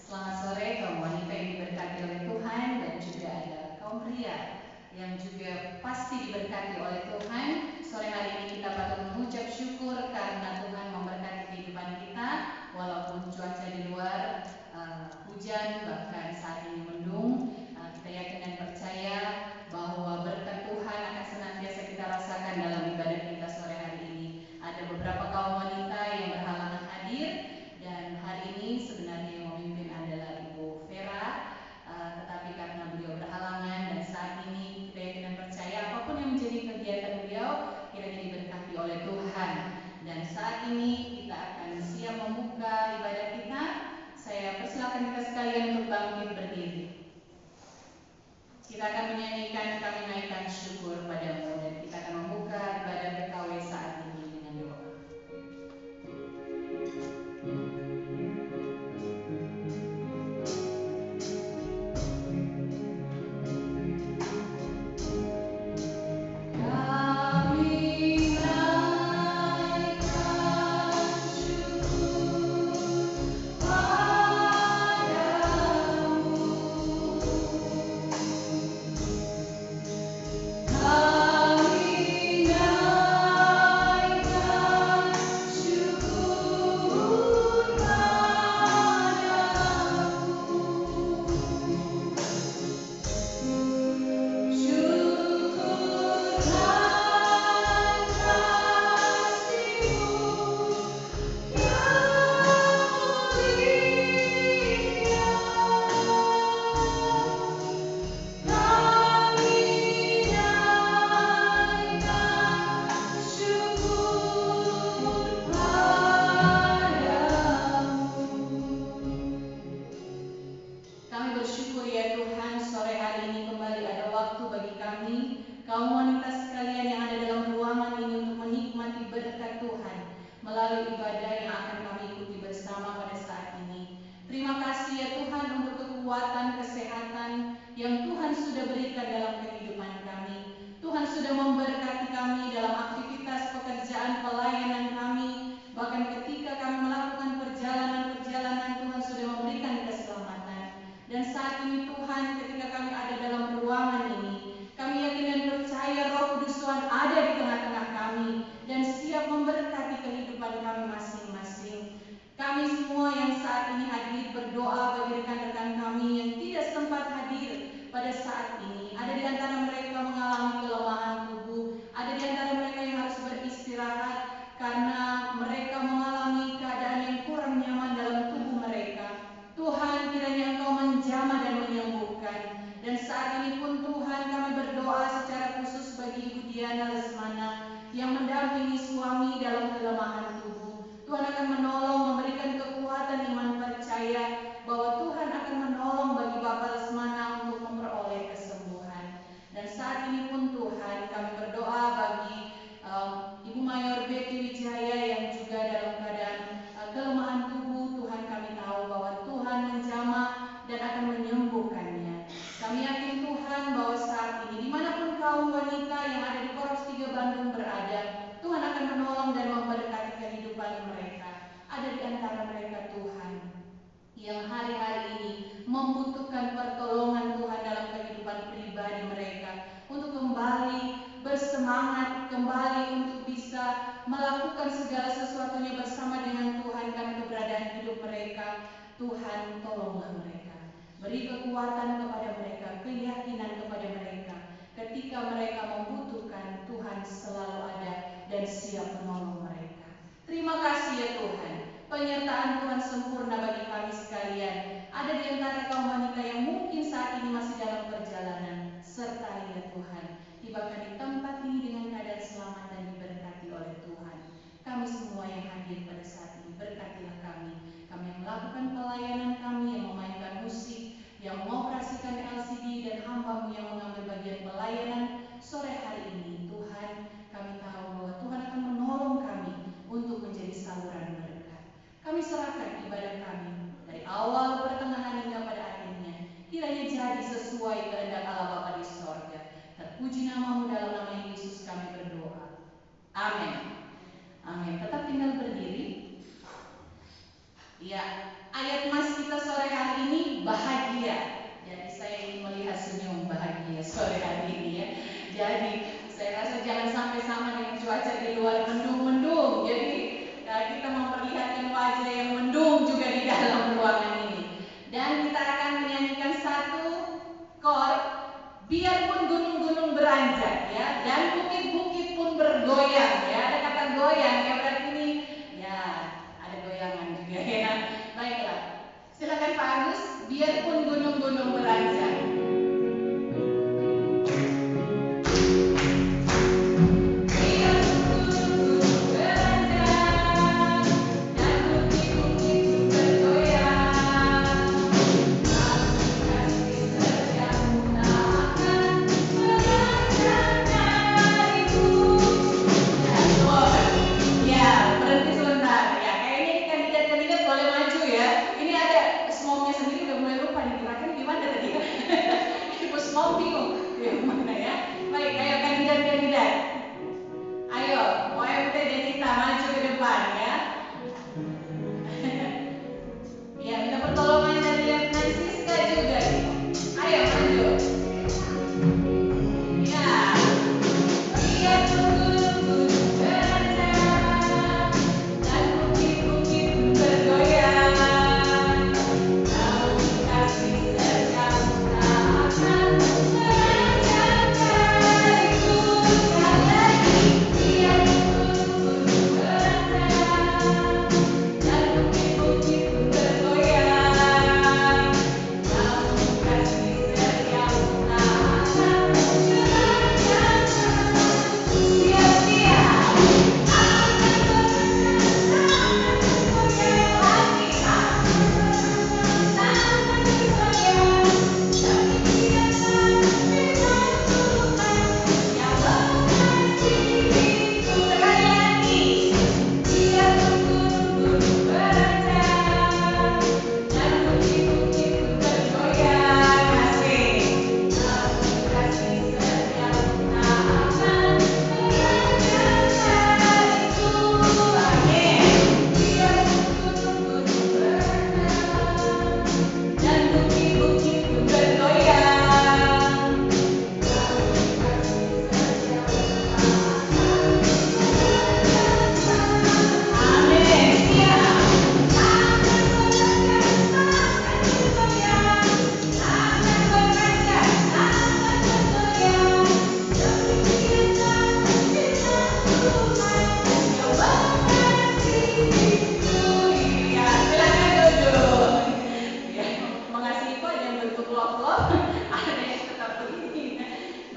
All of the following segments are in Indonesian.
Selamat sore kaum wanita yang diberkati oleh Tuhan, dan juga ada kaum pria yang juga pasti diberkati oleh Tuhan. Sore hari ini kita patut mengucap syukur karena Tuhan memberkati kehidupan kita, walaupun cuaca di luar hujan, bahkan saat ini mendung. Kita yakin dan percaya bahwa berkat Tuhan akan senantiasa kita rasakan dalam ibadah kita sore hari ini. Ada beberapa kaum wanita yang berhalangan hadir, dan hari ini sebenarnya yang memimpin adalah Ibu Vera, tetapi karena beliau berhalangan dan saat ini kita yakin dan percaya apapun yang menjadi kegiatan beliau kiranya diberkati oleh Tuhan. Dan saat ini kita akan siap membuka ibadah kita. Saya persilakan kita sekalian untuk bangkit berdiri. Kita akan menyanyikan Kami Naikkan Syukur Padamu, dan kita akan membuka ibadah PKW saat ini dengan doa. Amin. Tetap tinggal berdiri. Ya, Ayat mas kita sore hari ini bahagia. Jadi saya ingin melihat senyum bahagia sore hari ini ya. Jadi saya rasa jangan sampai sama dengan cuaca di luar mendung-mendung. Jadi kita memperlihatkan wajah yang mendung juga di dalam ruangan ini. Dan kita akan menyanyikan satu chord, biarpun gunung-gunung beranjak ya, dan bukit-bukit pun bergoyang ya. Ada kata goyang ya, berarti ini ya ada goyangan juga ya. Baiklah, silakan Pak Agus, biarpun gunung-gunung beranjak.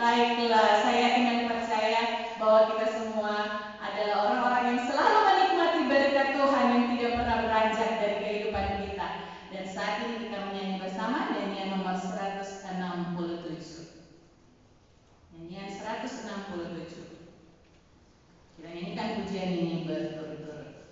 Baiklah, saya yakin dan percaya bahwa kita semua adalah orang-orang yang selalu menikmati berkat Tuhan yang tidak pernah beranjak dari kehidupan kita. Dan saat ini kita menyanyi bersama nyanyian nomor 167. Nyanyian 167. Kita nyanyikan pujian ini berturut-turut.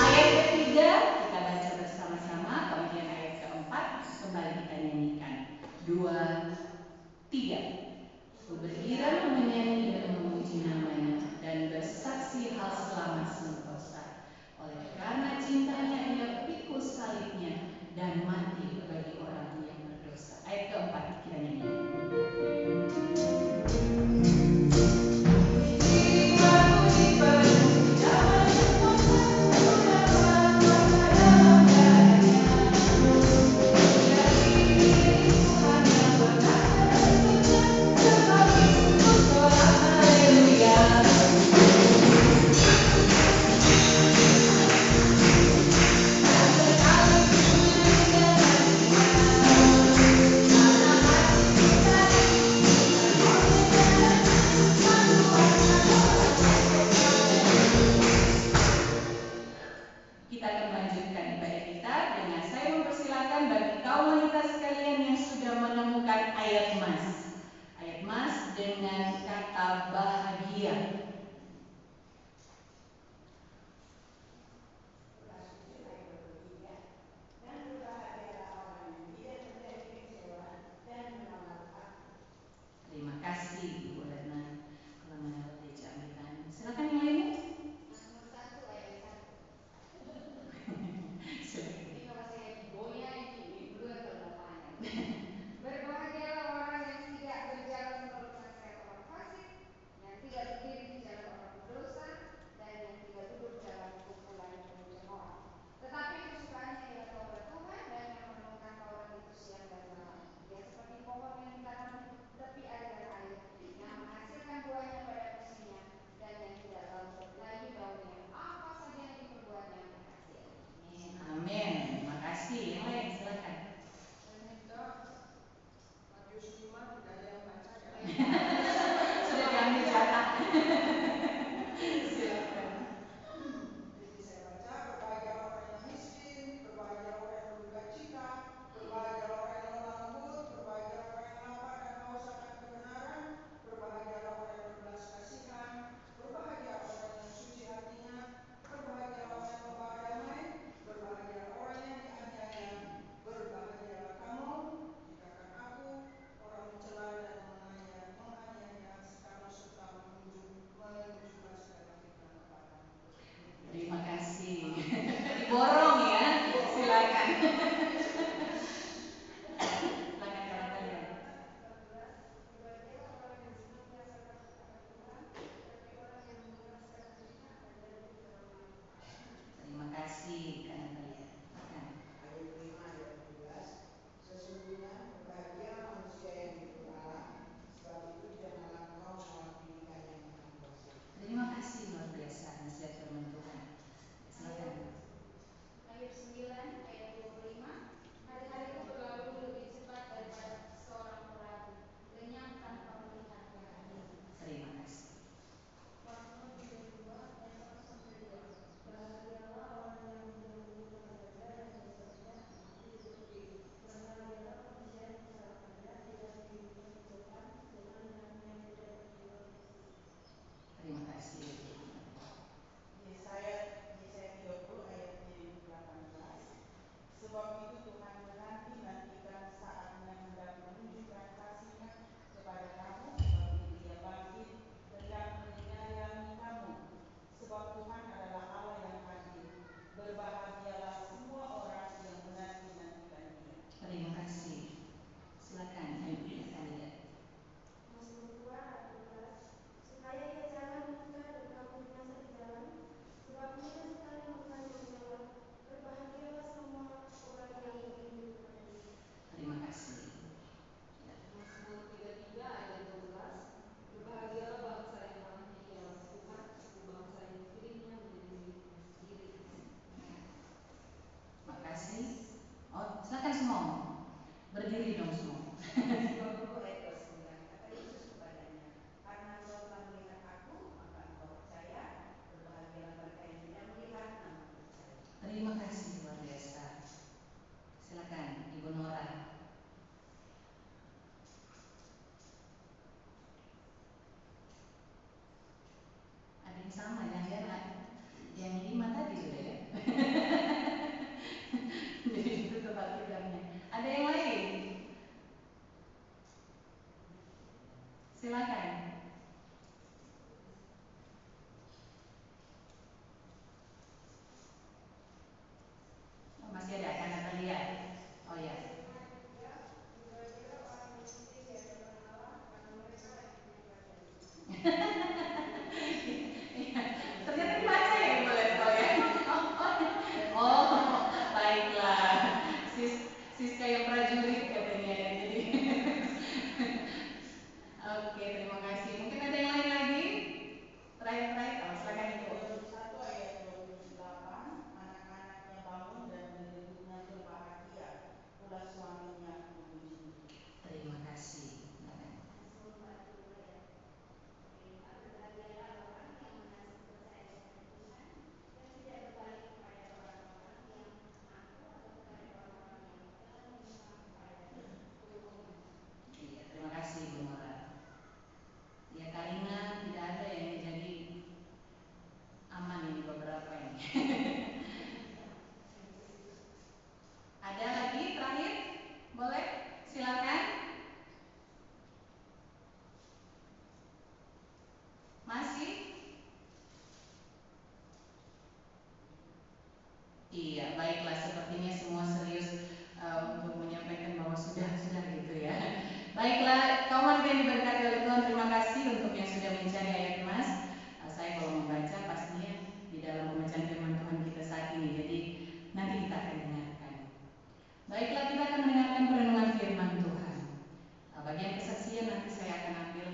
Ayat ketiga kita baca bersama-sama. kaum wanita sekalian yang sudah menemukan ayat mas dengan kata bahagia. Terima kasih Ibu Retna. Kalau menurut Deja ambilkan. Silakan yang lainnya. Nomor 1 ayat 1. Silakan. Ini kalau saya digoya ini dua kelemahannya. Berbahagialah orang yang tidak berjalan menurut nasihat orang fasik, yang tidak berdiri di jalan orang berdosa, dan yang tidak duduk dalam kumpulan pencemooh. Tetapi kesukaannya ialah Taurat Tuhan, dan yang merenungkan Taurat itu siang dan malam. Dia seperti pohon yang ditanam di tepi aliran air, yang menghasilkan buahnya pada musimnya, dan yang tidak layu daunnya. Apa saja yang diperbuatnya berhasil. Amin. Terima kasih. Yang lain silakan. Saya minta Matius 5 tidak ada yang baca ya. Sudah diambil jatah. Silakan. Jadi saya baca, berbahagialah orang yang miskin, berbahagialah orang yang berduka cita, berbahagialah orang yang lemah lembut, berbahagialah orang yang lapar dan haus akan kebenaran, berbahagialah orang yang berbelas kasihan, berbahagialah orang yang suci hatinya, berbahagialah orang yang membawa damai, berbahagialah orang yang dianiaya, berbahagialah kamu jika karena aku orang mencela dan menganiaya kamu serta menunjukkan segala fitnah kepadamu. Terima kasih. Diborong ya. Silakan. Silakan kalau kalian. Berbahagialah orang yang senantiasa takut akan Tuhan, tetapi orang yang memuaskan dirinya akan jatuh ke dalam maut. Terima kasih karena kalian. Silakan. Ayat 5 ayat 17. Sesungguhnya berbahagialah manusia yang ditegur Allah, sebab itu janganlah engkau mewakili yang maha kuasa. Terima kasih luar biasa nasihat firman Tuhan. Silakan. Ayat 9 ayat 25. Hari-harimu berlalu lebih cepat daripada seorang perabu, lenyap tanpa melihat keahlian. Terima kasih. Mazmur 32 ayat 1 sampai 2. Berbahagialah orang yang berlindung kepada Dia dan dosa tidak mati di tepi. Berbahagialah manusia yang disalahkan Dia tidak dihidupkan kejahatan, dengan lidahnya tidak berjiwa bersih. Terima kasih. Yesaya 30 ayatnya yang ke-18. Sebab itu Tuhan menanti-nantikan saatnya hendak menunjukkan kasih-Nya kepada kamu, apabila Dia bangkit hendak menyayangi kamu. Sebab Tuhan adalah Allah yang adil. Berbahagialah semua orang yang menanti-nantikan Dia. Terima kasih. Silakan Ibu kandidat. Mazmur 2 ayat 12. Supaya ia jangan murka dan kamu binasa di jalan, sebab mudah sekali murkanya menyala. Berbahagialah semua orang yang berlindung kepada Dia. Terima kasih. Mazmur 33 ayat 12. Berbahagialah bangsa yang namanya ialah Tuhan, suku bangsa yang dipilihnya menjadi miliknya sendiri. Terima kasih. Oh, silakan semua. Berdiri dong semua. 20 ayat 29. Kata Yesus kepadanya, karena engkau telah melihat aku, maka engkau percaya. Berbahagialah mereka yang tidak melihat namun percaya. Terima kasih luar biasa. Silakan Ibu Nora. Ada yang sama jangan yang 5 tadi sudah ya. Jadi itu tempat tidurnya. Ada yang lain? Silakan. Oh, masih ada kan Natalia? Oh ya. Berbahagialah orang yang miskin di hadapan Allah, karena mereka akan diberkati. Ternyata dibaca ya Ibu Leto ya. Oh, baiklah. Siska yang prajurit katanya ya. Jadi oke, terima kasih. Boleh? Silakan. Masih? Iya, baiklah, sepertinya semua serius untuk menyampaikan bahwa sudah gitu ya. Baiklah, kaum wanita yang diberkati oleh Tuhan, terima kasih untuk yang sudah mencari ayat emas. Saya kalau membaca pastinya di dalam pembacaan firman Tuhan kita saat ini, jadi nanti kita akan dengarkan. Baiklah, kita akan mendengarkan perenungan firman Tuhan. Bagian kesaksian nanti saya akan ambil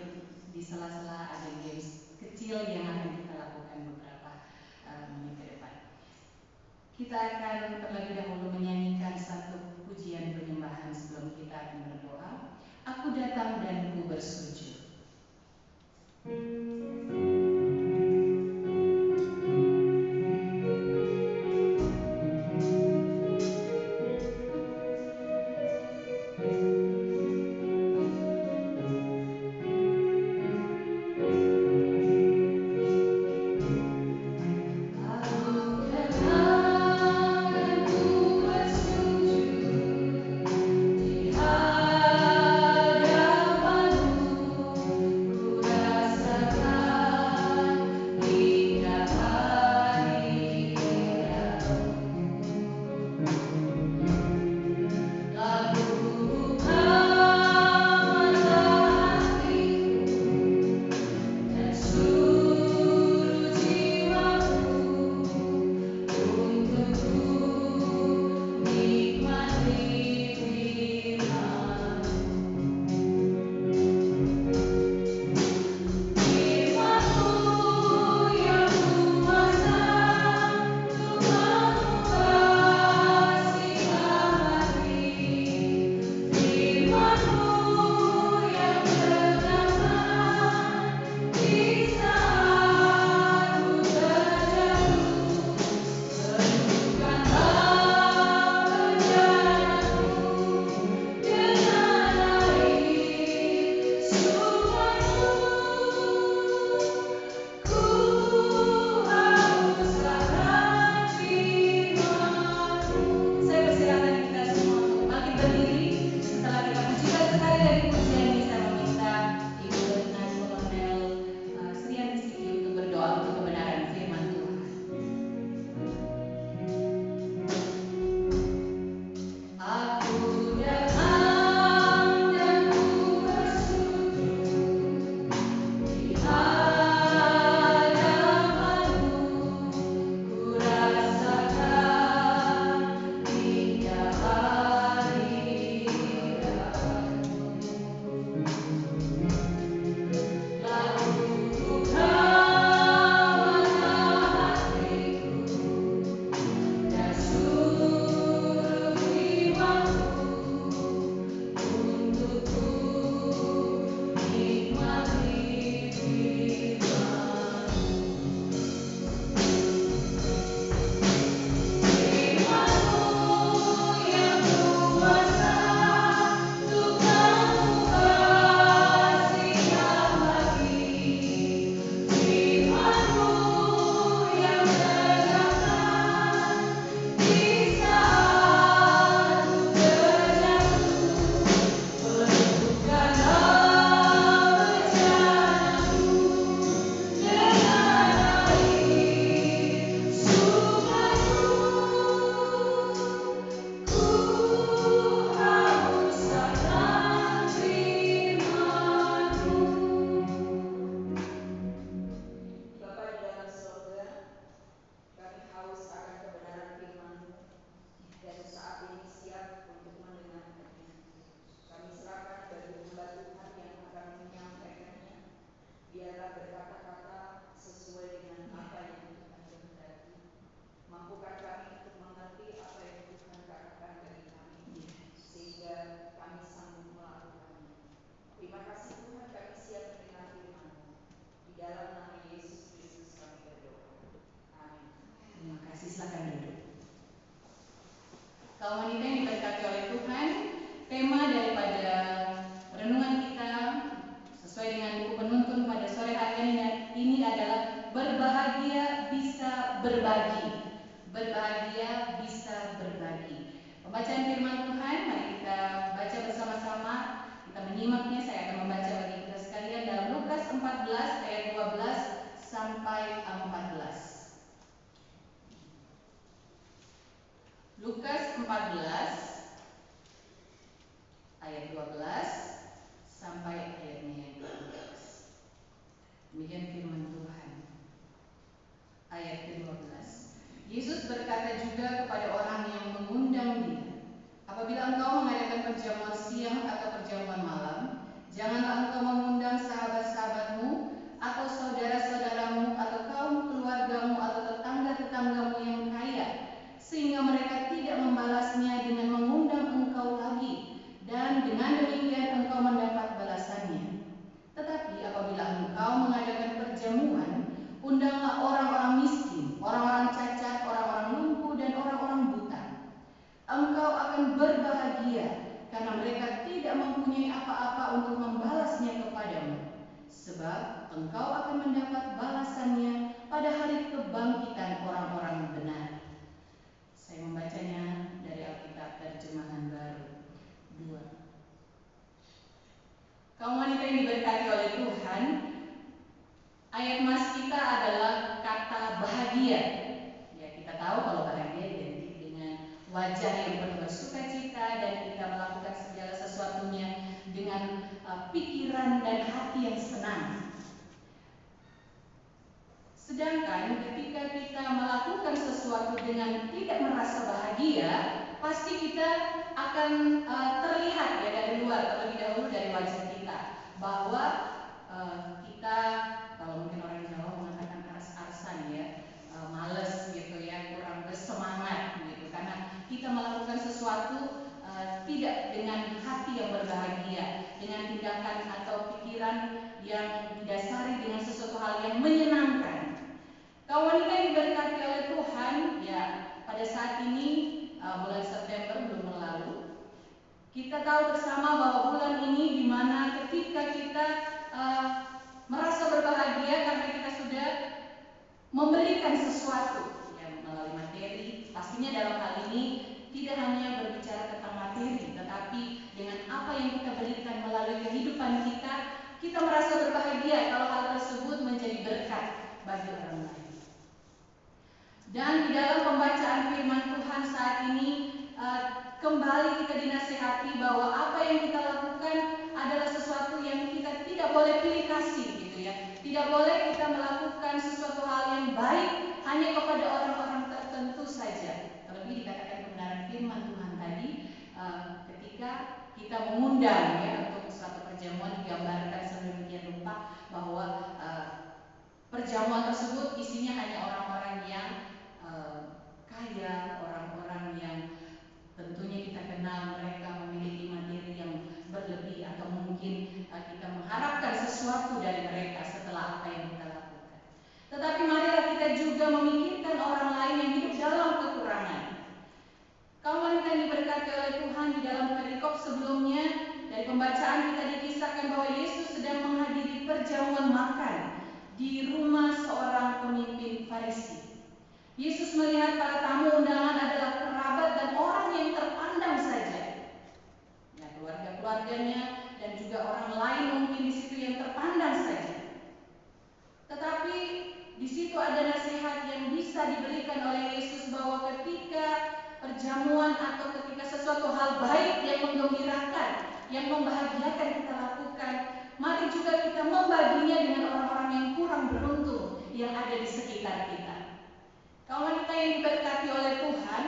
di sela-sela ada games kecil yang akan kita lakukan beberapa menit ke depan. Kita akan terlebih dahulu menyanyikan satu pujian penyembahan sebelum kita akan berdoa. Aku datang dan ku bersujud. Kaum wanita yang diberkati oleh Tuhan, tema daripada renungan kita sesuai dengan buku penuntun pada sore hari ini adalah berbahagia bisa berbagi. Berbahagia bisa berbagi. Pembacaan firman Tuhan, mari kita baca menyimaknya, saya akan membaca bagi kita sekalian dalam Lukas 14 ayat 12 sampai 14. Lukas 14 ayat 12 sampai ayatnya yang ke-12. Demikian firman Tuhan. Ayat ke-12. Yesus berkata juga kepada orang yang mengundang dia, apabila engkau mengadakan perjamuan siang atau perjamuan malam, janganlah engkau mengundang sahabat-sahabatmu atau saudara-saudaramu atau kaum keluargamu atau tetangga-tetanggamu yang kaya, sehingga mereka tidak membalasnya dengan mengundang engkau lagi, dan dengan demikian engkau mendapat balasannya. Tetapi apabila engkau mengadakan perjamuan, undanglah orang-orang miskin, orang-orang cacat, orang-orang lumpuh, dan orang-orang buta. Engkau akan berbahagia, karena mereka tidak mempunyai apa-apa untuk membalasnya kepadamu, sebab engkau akan mendapat balasannya pada hari kebangkitan orang-orang benar. Saya membacanya dari Alkitab Terjemahan Baru 2. Kaum wanita yang diberkati oleh Tuhan, ayat mas kita adalah kata bahagia. Ya, kita tahu kalau bahagia identik dengan wajah yang penuh sukacita dan kita melakukan segala sesuatunya dengan pikiran dan hati yang senang. Sedangkan ketika kita melakukan sesuatu dengan tidak merasa bahagia, pasti kita akan terlihat ya dari luar, terlebih dahulu dari wajah kita, bahwa kita, kalau mungkin orang Jawa mengatakan ars-arsan ya, males gitu ya, kurang bersemangat gitu, karena kita melakukan sesuatu tidak dengan hati yang berbahagia, dengan tindakan atau pikiran yang didasari dengan sesuatu hal yang menyenangkan. Kaum wanita yang diberkati oleh Tuhan, ya pada saat ini bulan September belum berlalu, kita tahu bersama bahwa bulan ini dimana ketika kita merasa berbahagia karena kita sudah memberikan sesuatu ya, melalui materi. Pastinya dalam hal ini tidak hanya berbicara tentang materi, tetapi dengan apa yang kita berikan melalui kehidupan kita, kita merasa berbahagia kalau hal tersebut menjadi berkat bagi orang lain. Dan di dalam pembacaan firman Tuhan saat ini kembali kita dinasihati bahwa apa yang kita lakukan adalah sesuatu yang kita tidak boleh pilih kasih gitu ya. Tidak boleh kita melakukan sesuatu hal yang baik hanya kepada orang-orang tertentu saja. Terlebih dikatakan kebenaran firman Tuhan tadi ketika kita mengundang ya untuk suatu perjamuan, digambarkan sedemikian rupa bahwa perjamuan tersebut isinya hanya orang-orang yang kaya, orang-orang yang tentunya kita kenal mereka memiliki materi yang berlebih, atau mungkin kita mengharapkan sesuatu dari mereka setelah apa yang kita lakukan. Tetapi marilah kita juga memikirkan orang lain yang hidup dalam kekurangan. Kaum wanita yang diberkati oleh Tuhan, di dalam perikop sebelumnya dari pembacaan kita dikisahkan bahwa Yesus sedang menghadiri perjamuan makan di rumah seorang pemimpin Farisi. Yesus melihat para tamu undangan adalah kerabat dan orang yang terpandang saja. Ya, keluarga-keluarganya dan juga orang lain mungkin di situ yang terpandang saja. Tetapi di situ ada nasihat yang bisa diberikan oleh Yesus bahwa ketika perjamuan atau ketika sesuatu hal baik yang menggembirakan, yang membahagiakan kita lakukan, mari juga kita membaginya dengan orang-orang yang kurang beruntung yang ada di sekitar kita. Kaum wanita yang diberkati oleh Tuhan,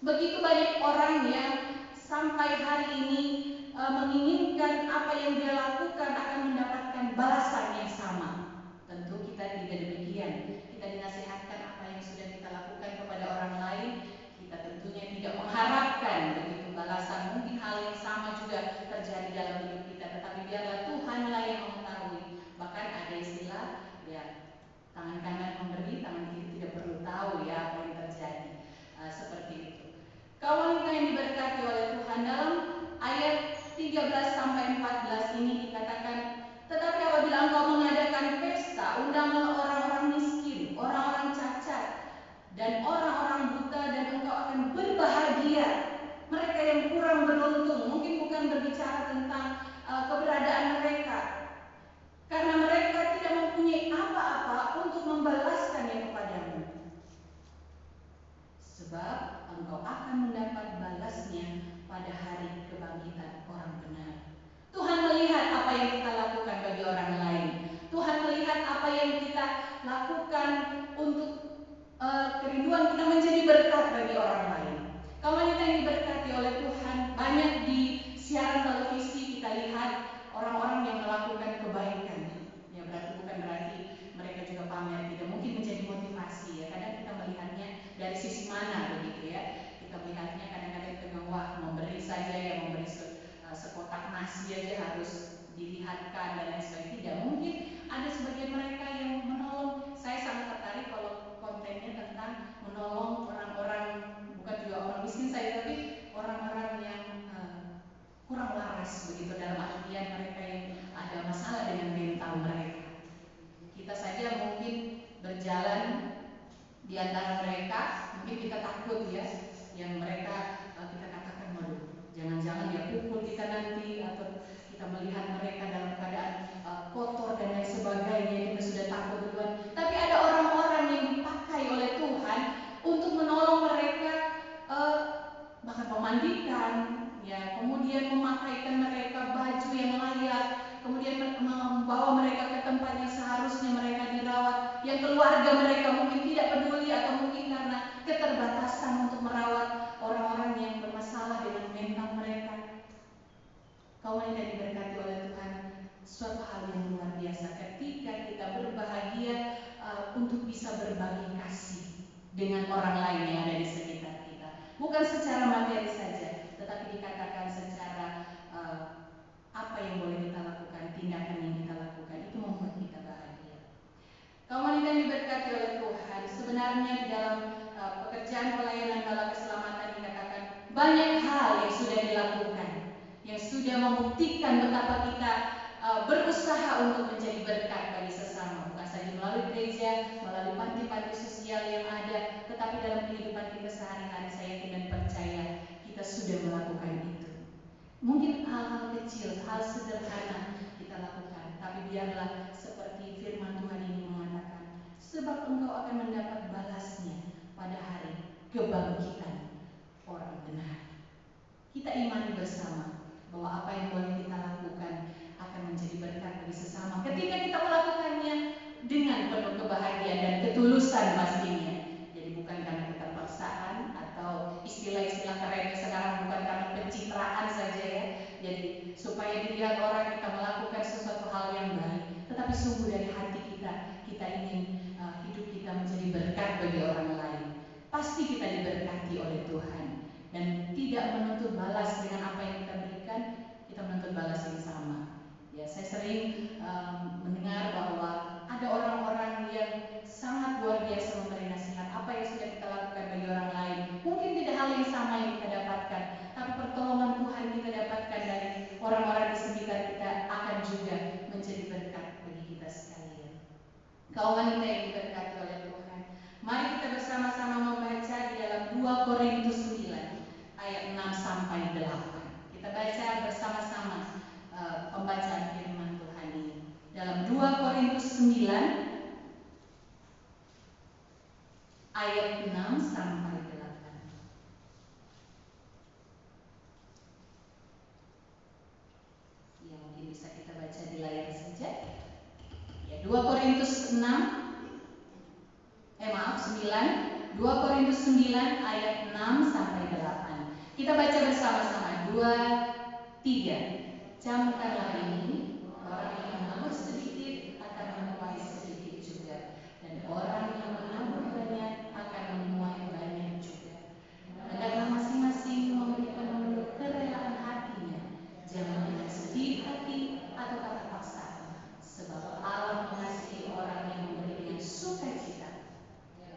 begitu banyak orang yang sampai hari ini menginginkan apa yang dia lakukan akan mendapatkan balasan yang sama. Tentu kita tidak demikian. Kita dinasihatkan apa yang sudah kita lakukan kepada orang lain, kita tentunya tidak mengharapkan begitu balasan. Mungkin hal yang sama juga terjadi dalam hidup kita, tetapi biarlah Tuhanlah yang mengetahui. Bahkan ada istilah ya, tangan kanan memberi, tangan kiri tidak perlu tahu ya apa yang terjadi. Seperti itu. Kaum wanita yang diberkati oleh Tuhan, dalam ayat 13-14 ini dikatakan, tetapi apabila engkau mengadakan pesta, undanglah orang-orang miskin, orang-orang cacat, dan orang-orang buta, dan engkau akan berbahagia. Mereka yang kurang beruntung, mungkin bukan berbicara tentang keberadaan mereka, karena mereka tidak mempunyai apa-apa untuk membalaskannya kepadamu. Sebab engkau akan mendapat balasnya pada hari kebangkitan orang benar. Tuhan melihat apa yang kita lakukan bagi orang lain. Tuhan melihat apa yang kita lakukan untuk kerinduan kita menjadi berkat bagi orang lain. Kaum wanita yang diberkati oleh Tuhan, banyak di siaran televisi kita lihat orang-orang yang melakukan kebaikan. Ya, bukan berarti mereka juga pamer, tidak mungkin menjadi motivasi ya. Kadang kita melihatnya dari sisi mana begitu ya. Kita melihatnya kadang-kadang kita bilang, wah memberi saja ya, memberi sekotak nasi aja harus dilihatkan dan lain sebagainya. Tidak, mungkin ada sebagian mereka yang menolong. Saya sangat tertarik kalau kontennya tentang menolong orang-orang, bukan juga orang miskin saya, tapi orang-orang yang kurang waras begitu, dalam artian mereka yang ada masalah dengan mental mereka. Kita saja mungkin berjalan di antara mereka, mungkin kita takut ya, yang mereka kita katakan, waduh, jangan-jangan dia pukul kita nanti, atau kita melihat mereka dalam keadaan kotor dan lain sebagainya, kita sudah takut duluan. Tapi ada orang-orang yang dipakai oleh Tuhan untuk menolong mereka, bahkan memandikan, ya, kemudian memakaikan mereka baju yang layak, kemudian membawa mereka ke tempat yang seharusnya mereka dirawat, yang keluarga mereka mungkin tidak peduli atau mungkin karena keterbatasan untuk merawat orang-orang yang bermasalah dengan mental mereka. Kaum wanita diberkati oleh Tuhan, suatu hal yang luar biasa ketika kita berbahagia untuk bisa berbagi kasih dengan orang lain yang ada di sekitar kita. Bukan secara materi saja, tetapi dikatakan secara apa yang boleh kita lakukan, tindakan yang kita lakukan, itu membuat kita bahagia. Kaum wanita yang diberkati oleh Tuhan, sebenarnya di dalam pekerjaan pelayanan bala keselamatan dikatakan banyak hal yang sudah dilakukan, yang sudah membuktikan betapa kita berusaha untuk menjadi berkat bagi sesama, bukan saja melalui gereja, melalui panti-panti sosial yang ada, tetapi dalam kehidupan kita sehari-hari. Saya yakin dan percaya kita sudah melakukan itu. Mungkin hal-hal kecil, hal sederhana kita lakukan, tapi biarlah seperti firman Tuhan ini mengatakan, sebab engkau akan mendapat balasnya pada hari kebangkitan orang benar. Kita imani bersama bahwa apa yang boleh kita lakukan akan menjadi berkat bagi sesama ketika kita melakukannya dengan penuh kebahagiaan dan ketulusan pastinya. Jadi bukan karena keterpaksaan atau istilah-istilah kerennya sekarang, bukan karena pencitraan saja ya. Jadi supaya dilihat orang kita melakukan sesuatu hal yang baik, tetapi sungguh dari hati kita ingin hidup kita menjadi berkat bagi orang lain. Pasti kita diberkati oleh Tuhan. Dan tidak menuntut balas dengan apa yang kita berikan, kita menuntut balas yang sama. Ya, saya sering mendengar bahwa ada orang-orang yang sangat luar biasa memberi nasihat apa yang sudah kita lakukan bagi orang lain. Mungkin tidak hal yang sama yang kita dapatkan, tapi pertolongan Tuhan kita dapatkan dari orang-orang di sekitar kita akan juga menjadi berkat bagi kita sekalian. Kaum wanita yang diberkati oleh Tuhan, mari kita bersama-sama membaca di dalam 2 Korintus 9 ayat 6 sampai 8. Kita baca bersama-sama pembacaan firman Tuhan ini. Dalam 2 Korintus 9 ayat 6 sampai 8. Ya, mungkin bisa kita baca di layar saja. Ya, 2 Korintus 9 Korintus 9 ayat 6 sampai 8. Kita baca bersama-sama. 2, 3. Camkanlah ini, orang yang menabur sedikit akan menuai sedikit juga, dan orang yang menabur banyak akan menuai banyak juga. Hendaklah masing-masing memberikan menurut kerelaan hatinya, jangan dengan sedih hati atau kata paksaan, sebab Allah mengasihi orang yang memberi dengan sukacita,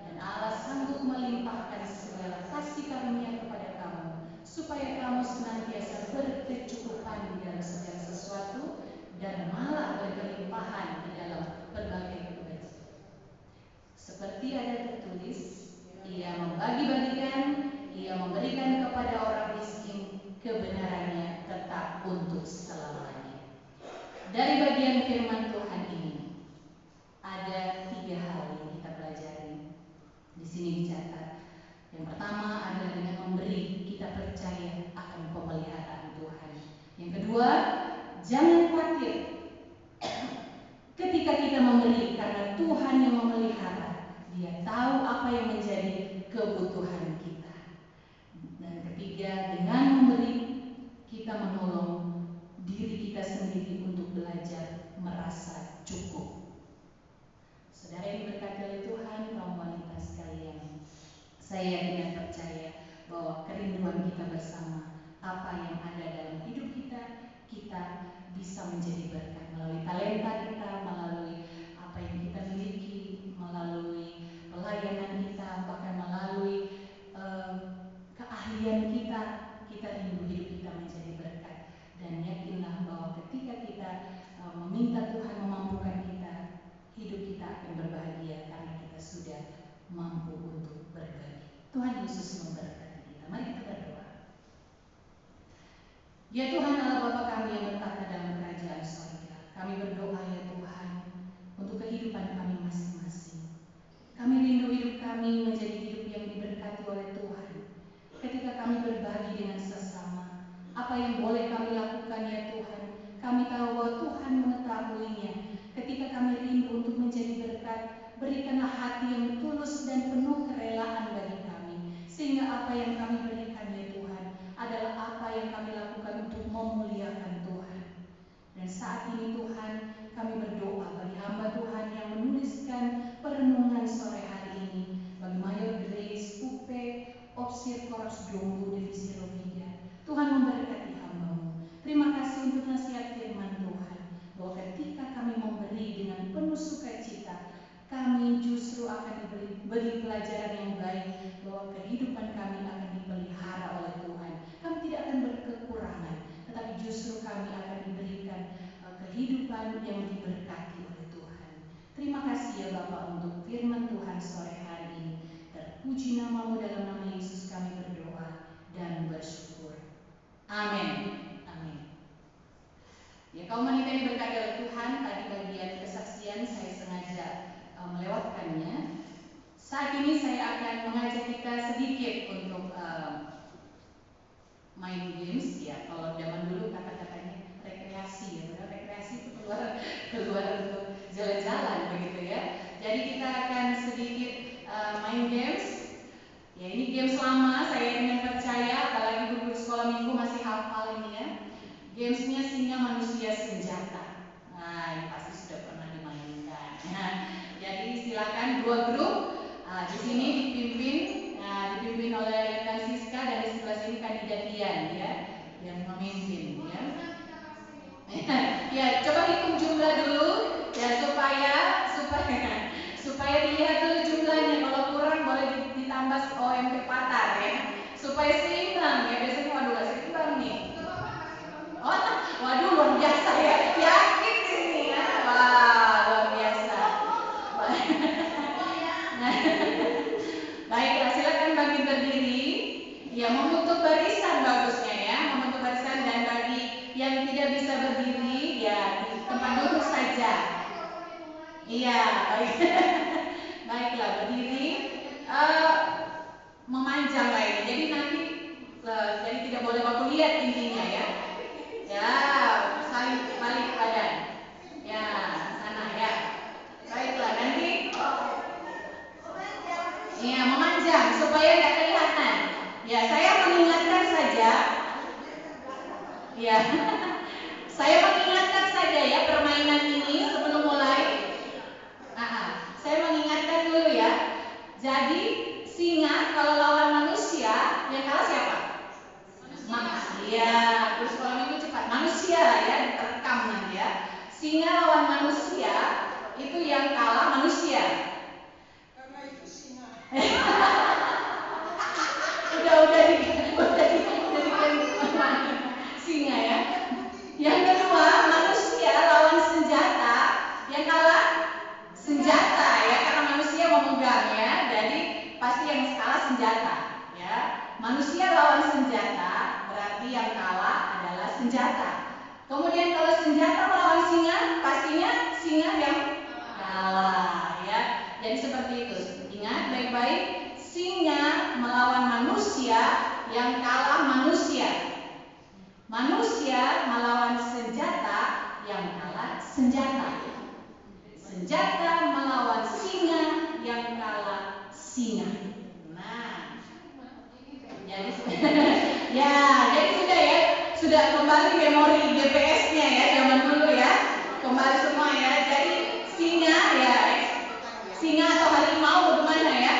dan Allah sanggup melimpahkan segala kasih karunia kepada kamu, supaya kamu senantiasa berkecukupan di dalam segala sesuatu dan malah berkelimpahan di dalam berbagai kebajikan. Seperti ada tertulis, ia membagi-bagikan, ia memberikan kepada orang miskin, kebenarannya tetap untuk selamanya. dari bagian firman Tuhan ini ada 3 hal yang kita pelajari. Di sini dicatat. Yang pertama adalah dengan memberi kita percaya akan pemeliharaan Tuhan. Yang kedua, jangan khawatir ketika kita memberi, karena Tuhan yang memelihara. Dia tahu apa yang menjadi kebutuhan kita. Dan ketiga, dengan memberi kita menolong diri kita sendiri untuk belajar merasa cukup. Saudara yang diberkati oleh Tuhan, kaum wanita sekalian, saya yakin dan percaya bahwa kerinduan kita bersama, apa yang ada dalam hidup kita, kita bisa menjadi berkat melalui talenta kita, melalui apa yang kita miliki, melalui pelayanan kita, bahkan melalui keahlian kita. Kita rindu hidup kita menjadi berkat. Dan yakinlah bahwa ketika kita meminta Tuhan memampukan kita, hidup kita akan berbahagia karena kita sudah mampu untuk berbagi. Tuhan Yesus memberkati kita. Mari kita berdoa. Ya Tuhan Allah Bapa kami yang bertata dalam kerajaan surga, kami berdoa ya Tuhan untuk kehidupan kami masing-masing. Kami rindu hidup kami menjadi hidup yang diberkati oleh Tuhan. Ketika kami berbagi dengan sesama, apa yang boleh kami lakukan ya Tuhan, kami tahu bahwa Tuhan mengetahuinya. Ketika kami rindu untuk menjadi berkat, berikanlah hati yang tulus dan penuh kerelaan bagi kami, sehingga apa yang kami berikan ya Tuhan adalah apa yang kami lakukan untuk memuliakan Tuhan. Dan saat ini Tuhan, kami berdoa bagi hamba Tuhan yang menuliskan perenungan sore hari ini, bagi Mayor Grace, Upe, Opsir Korps Dombu Divisi Rohingya. Tuhan memberkati hamba-Mu. Terima kasih untuk nasihat firman Tuhan, bahwa ketika kami memberi dengan penuh sukacita, kami justru akan diberi pelajaran yang baik, bahwa kehidupan kami akan dipelihara oleh Tuhan. Kami tidak akan berkekurangan, tetapi justru kami akan diberikan kehidupan yang diberkati oleh Tuhan. Terima kasih ya Bapa untuk firman Tuhan sore hari ini. Terpuji nama-Mu, dalam nama Yesus kami berdoa dan bersyukur. Amin. Amin. Ya kaum wanita yang diberkati oleh Tuhan, tadi bagian kesaksian saya sengaja melewatkannya. Saat ini saya akan mengajak kita sedikit untuk main games ya. Kalau zaman dulu kata-katanya rekreasi ya, benar, rekreasi itu keluar untuk jalan-jalan begitu ya. Jadi kita akan sedikit main games. Ya ini games lama, saya ingin percaya apalagi guru sekolah minggu masih hafal ini ya. Gamesnya Singa Manusia Senjata. Nah ini pasti sudah pernah dimainkan. Nah, jadi silakan 2 grup. Di sini dipimpin oleh Letnan Siska, dan di sebelah sini kandidat Dian ya, yang memimpin ya. Ya coba hitung jumlah dulu ya supaya dilihat dulu jumlahnya. Kalau kurang boleh ditambah OMP Patar ya, supaya seimbang ya. Biasanya waduh gak seimbang nih. Oh, waduh luar biasa ya, yakin di sini ya. Wah luar biasa. Baiklah, silakan bagi berdiri. Ya, membentuk barisan bagusnya ya, membentuk barisan. Dan bagi yang tidak bisa berdiri, ya di tempat duduk saja. Iya, baik. Baiklah, berdiri. Memanjang lah ini. Jadi nanti jadi tidak boleh baku lihat intinya ya. Ya, saling balik badan. Ya, sana ya. Baiklah, nanti ya memanjang supaya tidak kelihatan. Ya, saya mengingatkan saja. Ya, saya mengingatkan saja ya permainan ini sebelum mulai. Saya mengingatkan dulu ya. Jadi singa kalau lawan manusia, yang kalah siapa? Manusia. Terus kalau minggu cepat manusia ya, terekam nanti ya. Singa lawan manusia, itu yang kalah manusia. Karena itu singa. udah singa ya. Yang kedua, manusia lawan senjata, yang kalah senjata ya, karena manusia memegang ya. Jadi pasti yang kalah senjata ya. Manusia lawan senjata berarti yang kalah adalah senjata. Kemudian kalau senjata melawan singa, pastinya singa yang kalah ya. Jadi seperti itu. Ingat baik-baik, singa melawan manusia, yang kalah manusia. Manusia melawan senjata, yang kalah senjata. Senjata melawan singa, yang kalah singa. Nah, jadi ya, jadi sudah ya, sudah kembali memori GPS-nya ya, zaman dulu ya, kembali semua ya. Jadi singa ya, singa atau harimau bagaimana ya?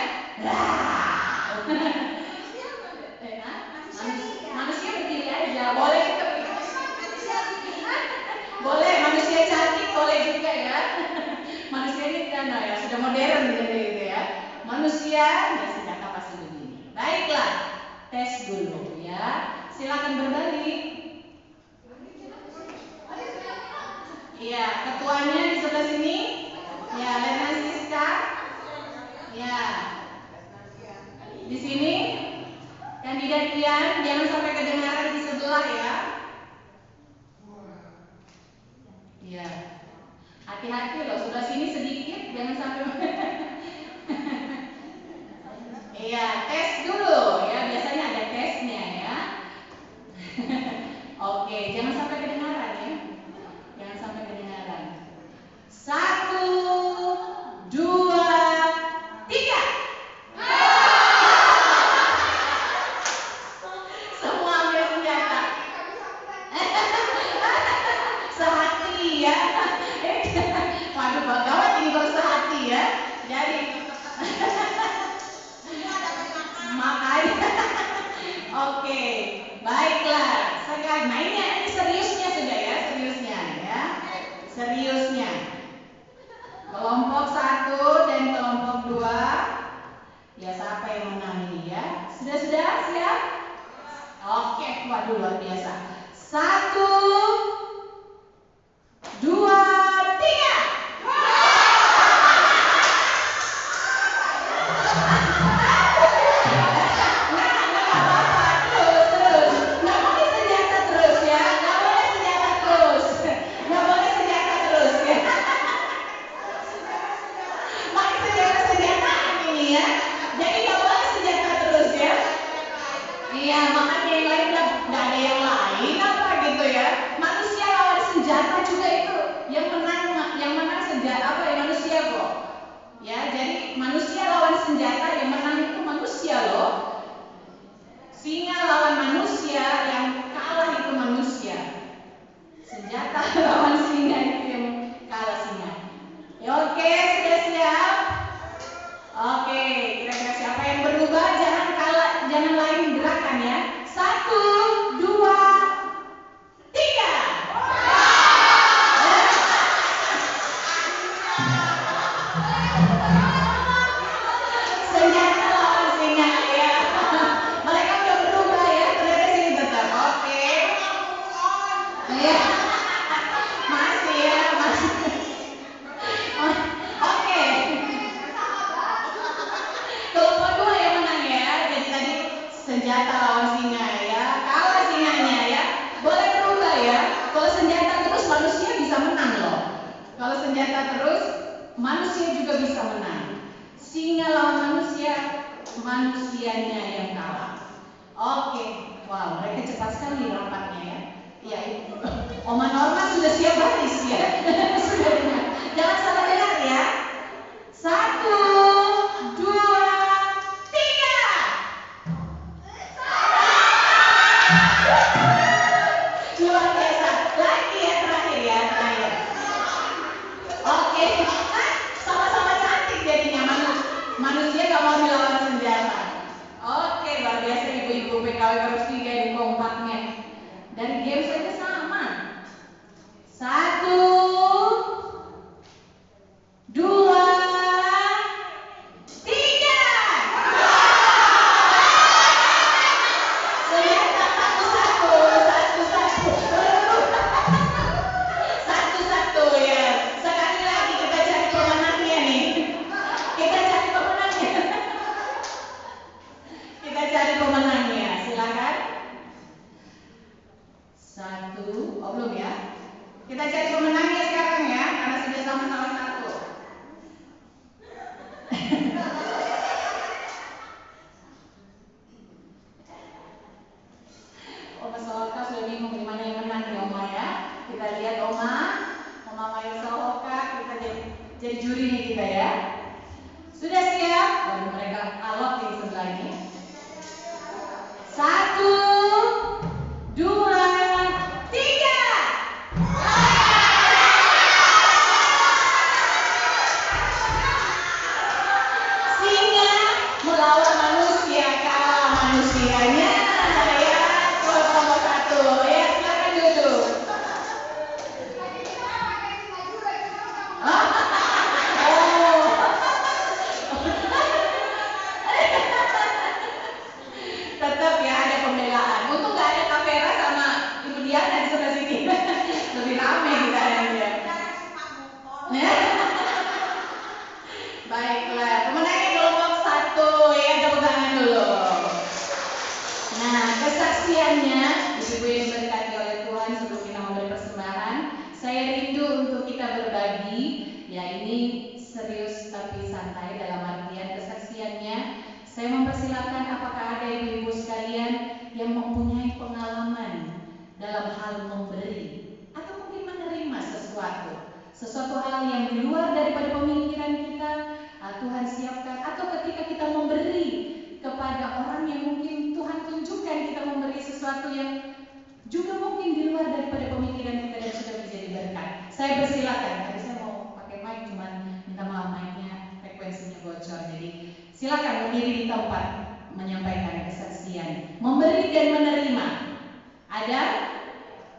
Manusia berdiri aja, boleh. Boleh, manusia cantik boleh juga ya. Manusia ini kan ya, sudah modern gitu ya. Manusia, ya senjata pasti begini. Baiklah, tes dulu ya. Silakan berbalik. Iya, ketuanya di sebelah sini. Ya, Lena Siska. Ya. Di sini kandidat Ian, jangan sampai kedengaran di sebelah ya. Iya. Hati-hati loh, sebelah sini sedikit, jangan sampai. Iya, tes dulu ya, biasanya ada tesnya ya. Oke, jangan sampai kedengaran ya. Jangan sampai kedengaran. 1, 2, 3. Semua ambil senjata. Sehati ya. Waduh, gawat ini kalau sehati ya. Jadi makanya. Oke, baiklah. Sekarang mainnya ini seriusnya sudah ya, seriusnya ya. Seriusnya. Kelompok 1 dan kelompok 2. Ya, siapa yang menang ini ya? Sudah siap? Oke, waduh luar biasa. 1, 2, 3. Iya, makanya yang lain bilang nggak ada yang lain apa gitu ya. Manusia lawan senjata juga itu yang menang senjata apa ya, manusia kok. Ya, jadi manusia lawan senjata, yang menang itu manusia loh. Singa lawan manusia, yang kalah itu manusia. Senjata lawan singa itu yang kalah singa. Ya, oke, sudah siap? Oke, kira-kira siapa yang berubah? Jangan lain gerakan ya. 1, 2, 3. Senjata lawan singa ya. Mereka udah berubah ya, ternyata sini tetap. Oke. Ya. Masih ya, masih. Oke. Kelompok 2 yang menang ya. Jadi tadi senjata lawan singa ya, kalah singanya ya. Boleh berubah ya. Kalau senjata terus manusia bisa menang loh. Kalau senjata terus manusia juga bisa menang. Singa lawan manusia, manusianya yang kalah. Oke, wow, mereka cepat sekali rapatnya ya. Ya, Oma Norma sudah siap baris ya. Sudah dengar. Jangan salah dengar ya. 1, 2, 3. Luar biasa. Lagi ya, terakhir ya, terakhir. Oke, sama-sama cantik jadinya. Manusia gak mau melawan senjata. Oke, luar biasa ibu-ibu PKW Baru 3 di kompaknya. Dari game saja sama. 1, 2, 3. Senjata bagus. 1. Oh belum ya? Kita cari pemenangnya sekarang ya, karena sudah sama-sama 1. Oma Sohoka sudah bingung gimana yang menang nih Oma ya. Kita lihat Oma Mayu Sohoka, kita jadi jurinya kita ya. Sudah siap? Waduh mereka alot di sebelah ini. 1, 2, 3. Singa melawan manusia, kalah manusianya. Ya, nomor 1. Ya, silakan duduk. Tadi kita pakai singa juga, cuma Oh. Tetap ya ada pembelaan. Untung nggak ada kamera sama Ibu Diana di sebelah sini. Lebih ramai kita ya. Baiklah, pemenangnya kelompok 1 ya, tepuk tangan dulu. Nah, kesaksiannya Ibu yang diberkati oleh Tuhan sebelum kita memberi persembahan, saya rindu untuk kita berbagi. Ya ini serius tapi santai dalam artian kesaksiannya. Saya mempersilakan apakah ada ibu-ibu sekalian yang mempunyai pengalaman dalam hal memberi atau mungkin menerima sesuatu hal yang di luar daripada pemikiran kita, Tuhan siapkan, atau ketika kita memberi kepada orang yang mungkin Tuhan tunjukkan kita memberi sesuatu yang juga mungkin di luar daripada pemikiran kita dan sudah menjadi berkat. Saya persilakan. Tadi saya mau pakai mic cuman minta maaf mic-nya frekuensinya bocor. Jadi silakan berdiri di tempat menyampaikan kesaksian, memberi dan menerima. Ada?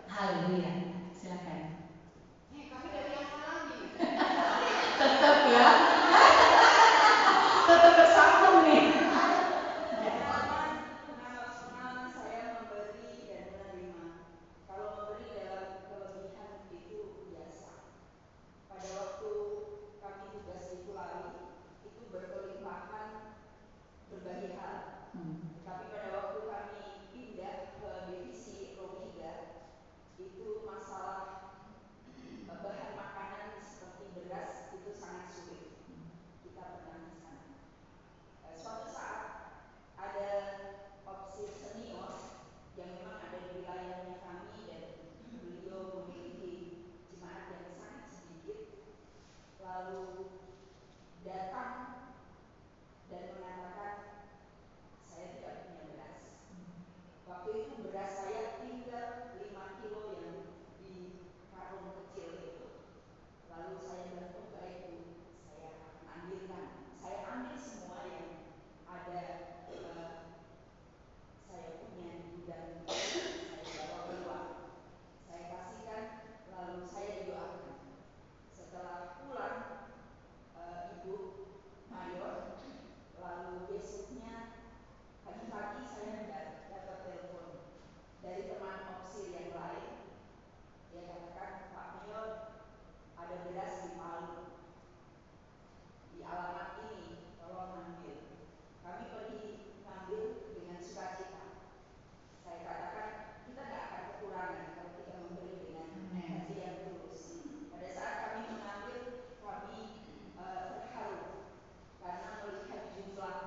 Haleluya. Silakan. kami dari yang alami. Tetap ya. Tetap bersambung nih. Pengalaman saya memberi dan menerima. Kalau memberi dalam kelebihan itu biasa. Pada waktu kami tugas di Kulawi itu berkelimpahan berbagai hal. Tapi pada waktu kami pindah ke divisi Rohiga itu masalah bahan makanan seperti beras itu sangat sulit. Kita pernah di sana. Suatu saat ada opsi senior yang memang ada di wilayahnya kami dan beliau memiliki jemaat yang sangat sedikit, lalu datang dan mengatakan saya tidak punya beras. Waktu itu beras saya tinggal 5 kilo yang di karung kecil itu. Lalu saya bilang, oh baik Bu, saya akan ambilkan. Saya ambil semua yang ada saya punya di gudang itu, saya bawa keluar. Saya kasihkan, lalu saya didoakan. Setelah pulang, Ibu Mayor, lalu besoknya pagi-pagi saya dapat telepon dari teman opsi yang lain. Dia katakan, Pak Mayor, ada beras di Palu. Di alamat ini, tolong ambil. Kami pergi ngambil dengan sukacita. Saya katakan, kita tidak akan kekurangan kalau kita memberi dengan hati yang tulus. Pada saat kami mengambil, kami terharu karena melihat jumlah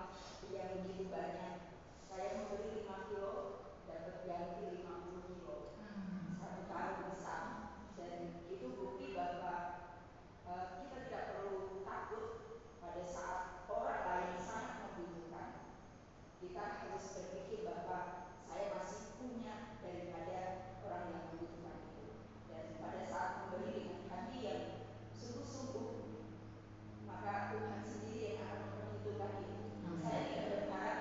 yang begitu banyak. Saya memberi 5 kilo, dapat ganti 50 kilo. Satu karung besar. Dan itu bukti bahwa kita tidak perlu takut pada saat orang lain sangat membutuhkan. Kita harus berpikir bahwa saya masih punya daripada orang yang membutuhkan itu. Dan pada saat memberi dengan hati yang sungguh-sungguh, maka Tuhan sendiri yang akan memperhitungkan itu. Saya tidak berharap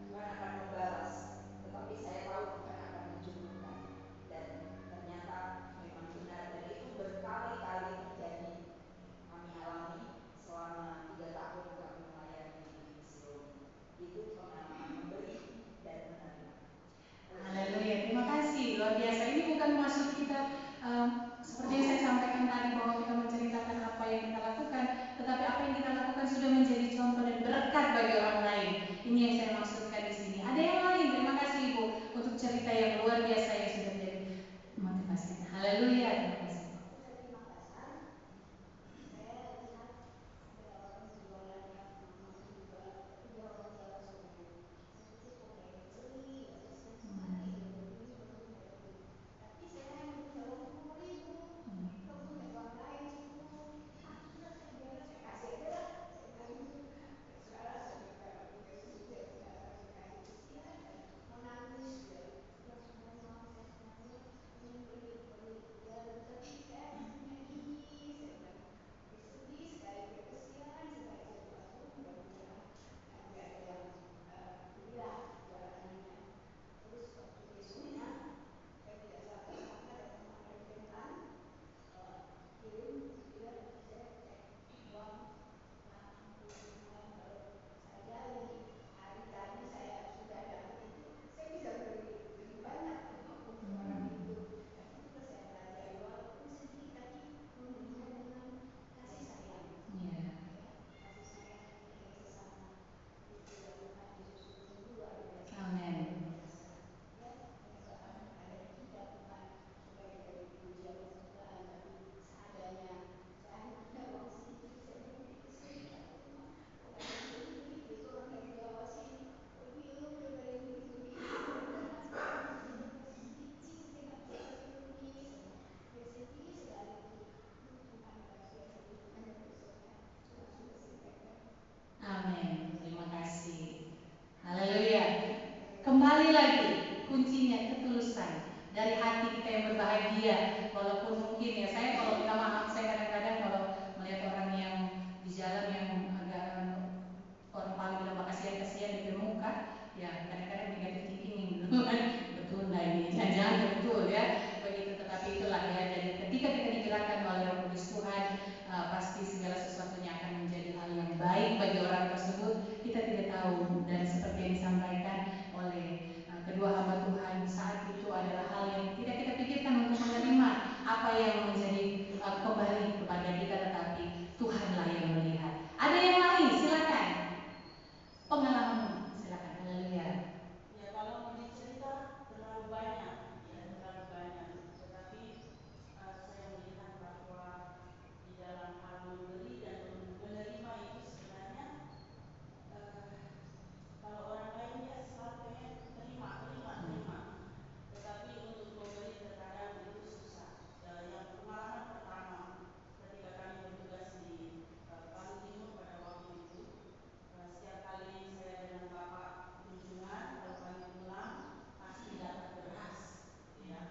Tuhan akan membalas, tetapi saya tahu Tuhan akan mencukupkan. Dan ternyata memang benar, dan itu berkali-kali terjadi. Kami alami selama 3 tahun kami melayani di divisi Romi. Itu pengalaman memberi dan menerima. Haleluya, terima kasih, luar biasa. Ini bukan maksud kita seperti yang saya sampaikan tadi bahwa kita menceritakan apa yang kita lakukan, tetapi apa yang kita lakukan sudah menjadi contoh dan berkat bagi orang lain. Ini yang saya maksudkan di sini. Ada yang lain? Terima kasih Ibu untuk cerita yang luar biasa yang sudah menjadi dari hati kita yang berbahagia. Walaupun mungkin ya saya kalau minta maaf, saya kadang-kadang kalau melihat orang yang di jalan yang agak orang paling bilang kasihan-kasihan di muka, ya kadang-kadang negatif thinking duluan betul nggak ini, jangan-jangan betul ya begitu. Tetapi itulah ya, jadi ketika kita digerakkan oleh Roh Kudus Tuhan, pasti segala sesuatunya akan menjadi hal yang baik bagi orang tersebut. Kita tidak tahu, dan seperti yang disampaikan oleh kedua hamba Tuhan saat itu adalah hal yang tidak kita pikirkan untuk menerima apa yang menjadi kembali kepada kita, tetapi Tuhanlah yang melihat. Ada yang lain, silakan. Pengalaman, silakan. Haleluya. Ya, kalau mau dicerita terlalu banyak, ya terlalu banyak. Tetapi saya melihat bahwa di dalam hal memberi dan menerima itu sebenarnya kalau orang lain dia selalu pengen terima, terima, terima. Tetapi untuk memberi terkadang itu susah. Yang pengalaman pertama ketika kami bertugas di Palu Timur pada waktu itu, setiap kali saya dengan Bapak kunjungan, kalau kami pulang pasti dapat beras, gitu ya.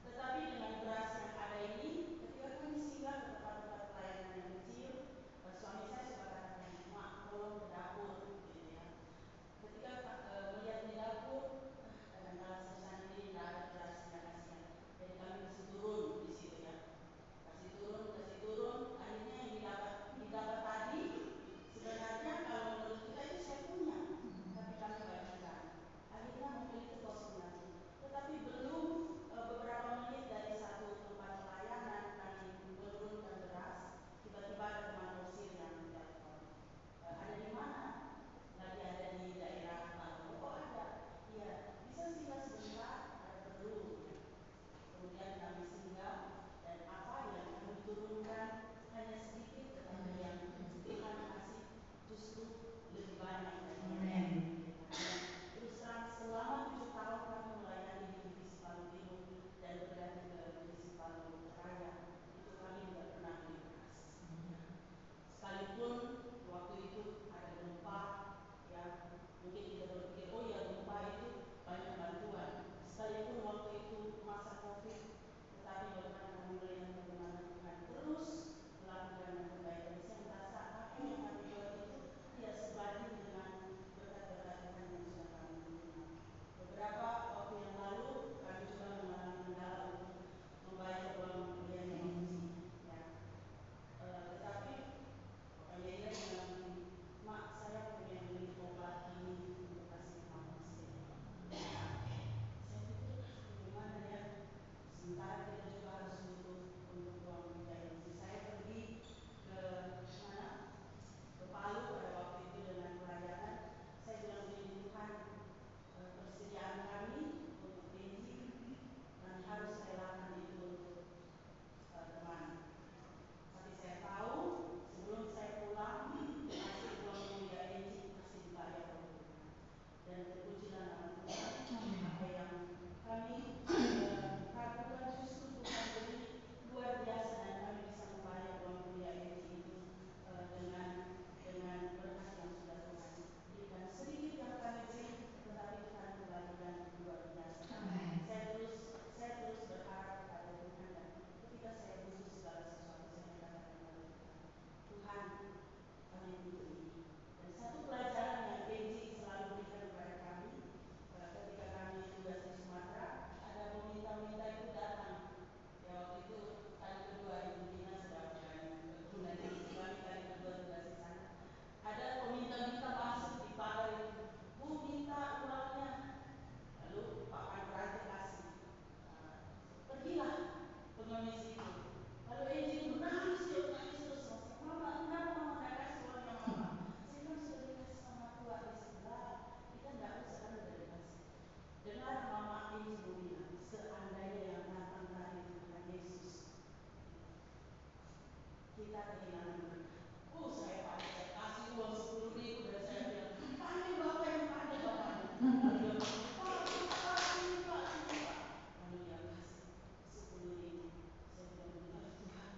Tetapi dengan beras yang ada ini, ketika kami singgah ke tempat-tempat pelayanan yang kecil, suami saya suka katakan, "Mak, tolong ke dapur," gitu ya. Ketika melihat di dapur, kadang-kala saya sendiri tidak ada berasnya, kasihan. Jadi kami kasih turun di situ ya, kasih turun. Akhirnya yang didapat tadi sebenarnya kalau menurut kita itu saya punya, tapi kami bagikan. Akhirnya mobil itu kosong lagi. Tetapi belum beberapa menit dari satu tempat pelayanan kami menurunkan beras, tiba-tiba ada teman Osir yang telepon. Ada di mana? Lagi ada di daerah Palu. Oh ada. Iya, bisa singgah sebentar, ada perlu. Ya. Kemudian kami singgah, dan apa yang kami turunkan hanya sedikit, tetapi yang Tuhan kasih justru lebih banyak daripada yang diberikan. Terus terang selama 7 tahun kami melayani di divisi Palu Timur dan berganti ke divisi Palu Raya, itu kami tidak pernah beli beras. Sekalipun waktu itu ada gempa, ya mungkin kita berpikir, oh ya gempa itu banyak bantuan. Sekalipun waktu itu masa COVID, tetapi bagaimana kami melihat bagaimana Tuhan terus melakukan yang terbaik. Dan saya merasa apa yang kami buat itu tidak sebanding dengan berkat-berkat Tuhan yang sudah kami terima. Beberapa waktu yang lalu kami juga mengalami kendala untuk membayar uang kuliah Enji, ya. Tetapi papanya Ira bilang begini, "Mak, saya pengen beli obat ini untuk kasih Mama Osir." Saya pikir bagaimana ya, sementara kita juga harus butuh untuk uang kuliah Enji. Saya pergi ke mana? Ke Palu pada waktu itu dengan pelayanan. Saya bilang begini, Tuhan, persediaan kami untuk Enji, kami harus relakan itu untuk teman. Tapi saya tahu sebelum saya pulang, hasil uang kuliah Enji pasti dibayar oleh Tuhan. Dan terpujilah nama Tuhan, apa yang kami lakukan justru Tuhan beri luar biasa, dan kami bisa membayar uang kuliah Enji itu dengan berkat yang sudah Tuhan berikan. Sedikit yang kami beri, tetapi Tuhan kembalikan luar biasa. Saya terus berharap kepada Tuhan, dan ketika saya butuh segala sesuatu, saya mengatakan kepada Tuhan, kami butuh ini. Dan satu pelajaran yang Enji selalu berikan kepada kami, ketika kami tugas di Sumatera, ada peminta-minta itu datang. Ya waktu itu kali kedua Ibu Dina sudah bukan divisi kami, kali kedua tugas di sana. Ada peminta-minta masuk di pagar itu, "Bu, minta uangnya." Lalu Pak Panurate kasih. Pergilah pengemis itu. Lalu Enji itu menangis terus. "Mama, kenapa Mama tidak kasih uangnya Mama?" Saya bilang, "Sudah dikasih sama tua di sebelah, kita tidak usah, kan sudah dikasih." Dengar Mama Enji bilang, seandainya yang datang tadi Tuhan Yesus, kita kehilangan berkat. Saya kasih uang 10.000, dan saya bilang, "Pandai Bapak ini, pandai Bapak ini." Lalu dia bilang, "Pak, sini Pak." Lalu dia kasih 10.000. Saya bilang, "Tuhan,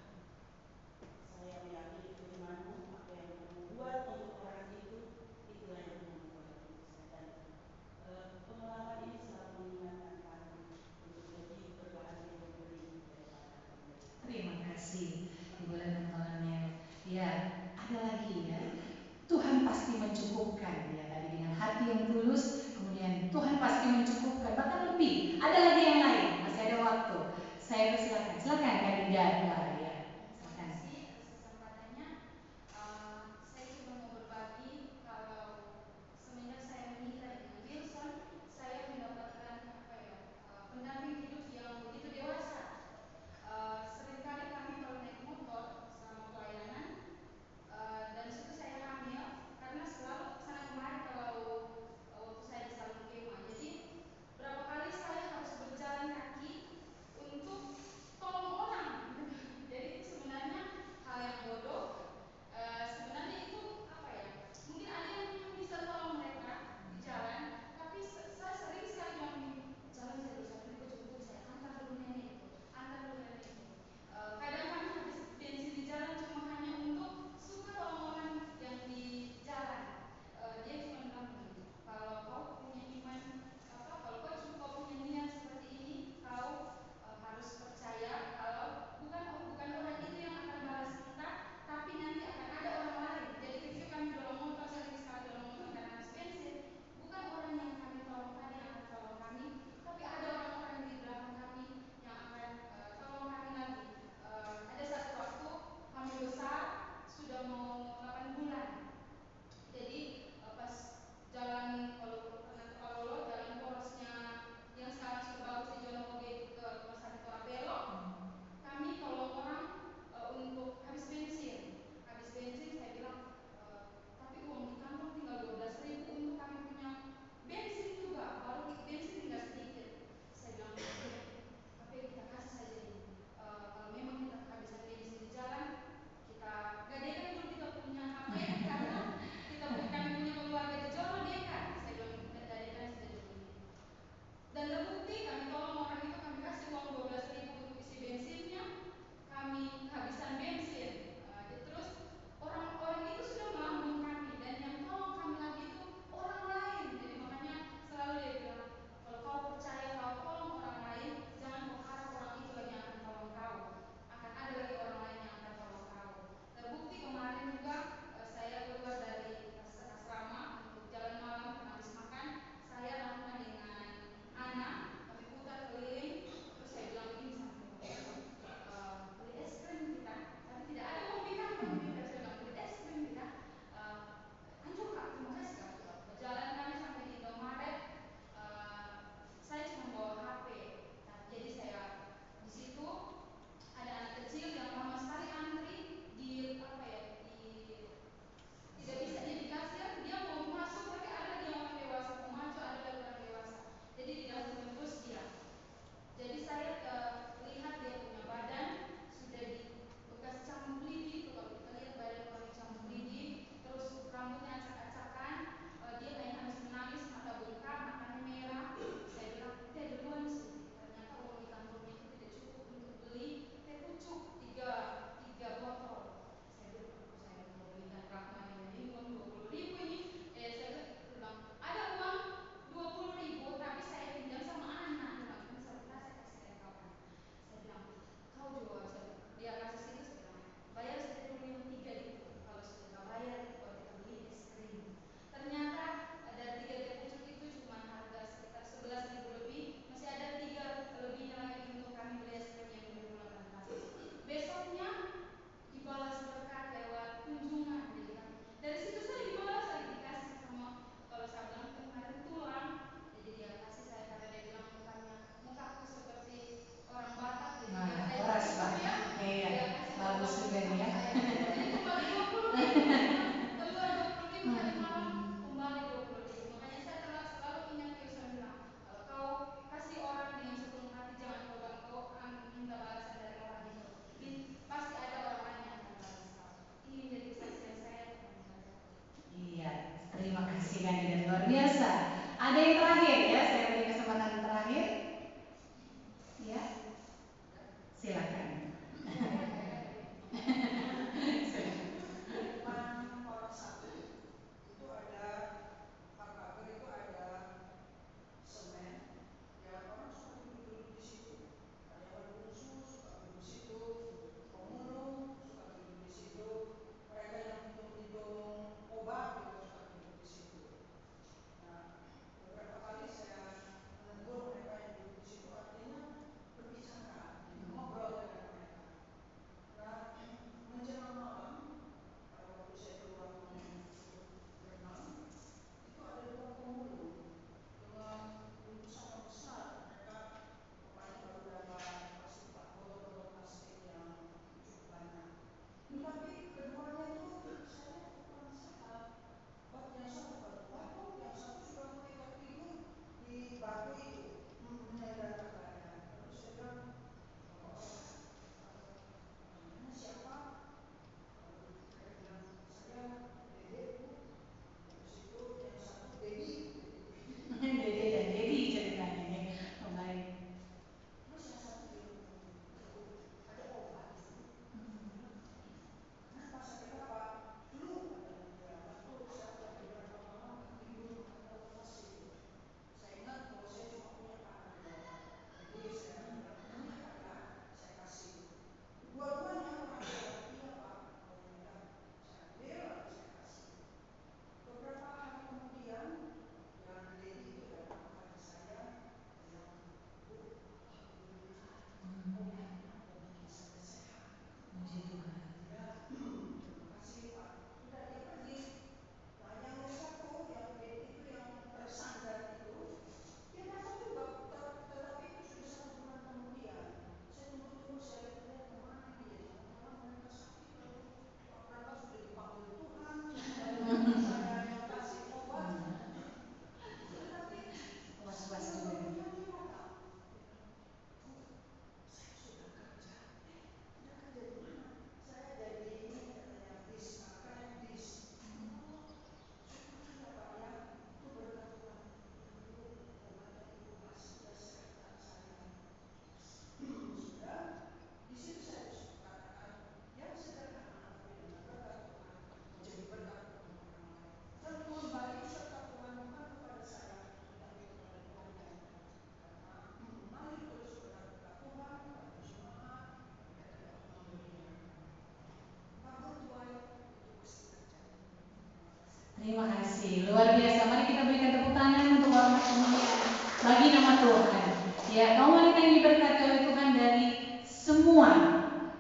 Terima kasih, luar biasa. Mari kita berikan tepuk tangan untuk hormat kemuliaan bagi nama Tuhan. Ya, kaum wanita yang diberkati oleh Tuhan dari semua.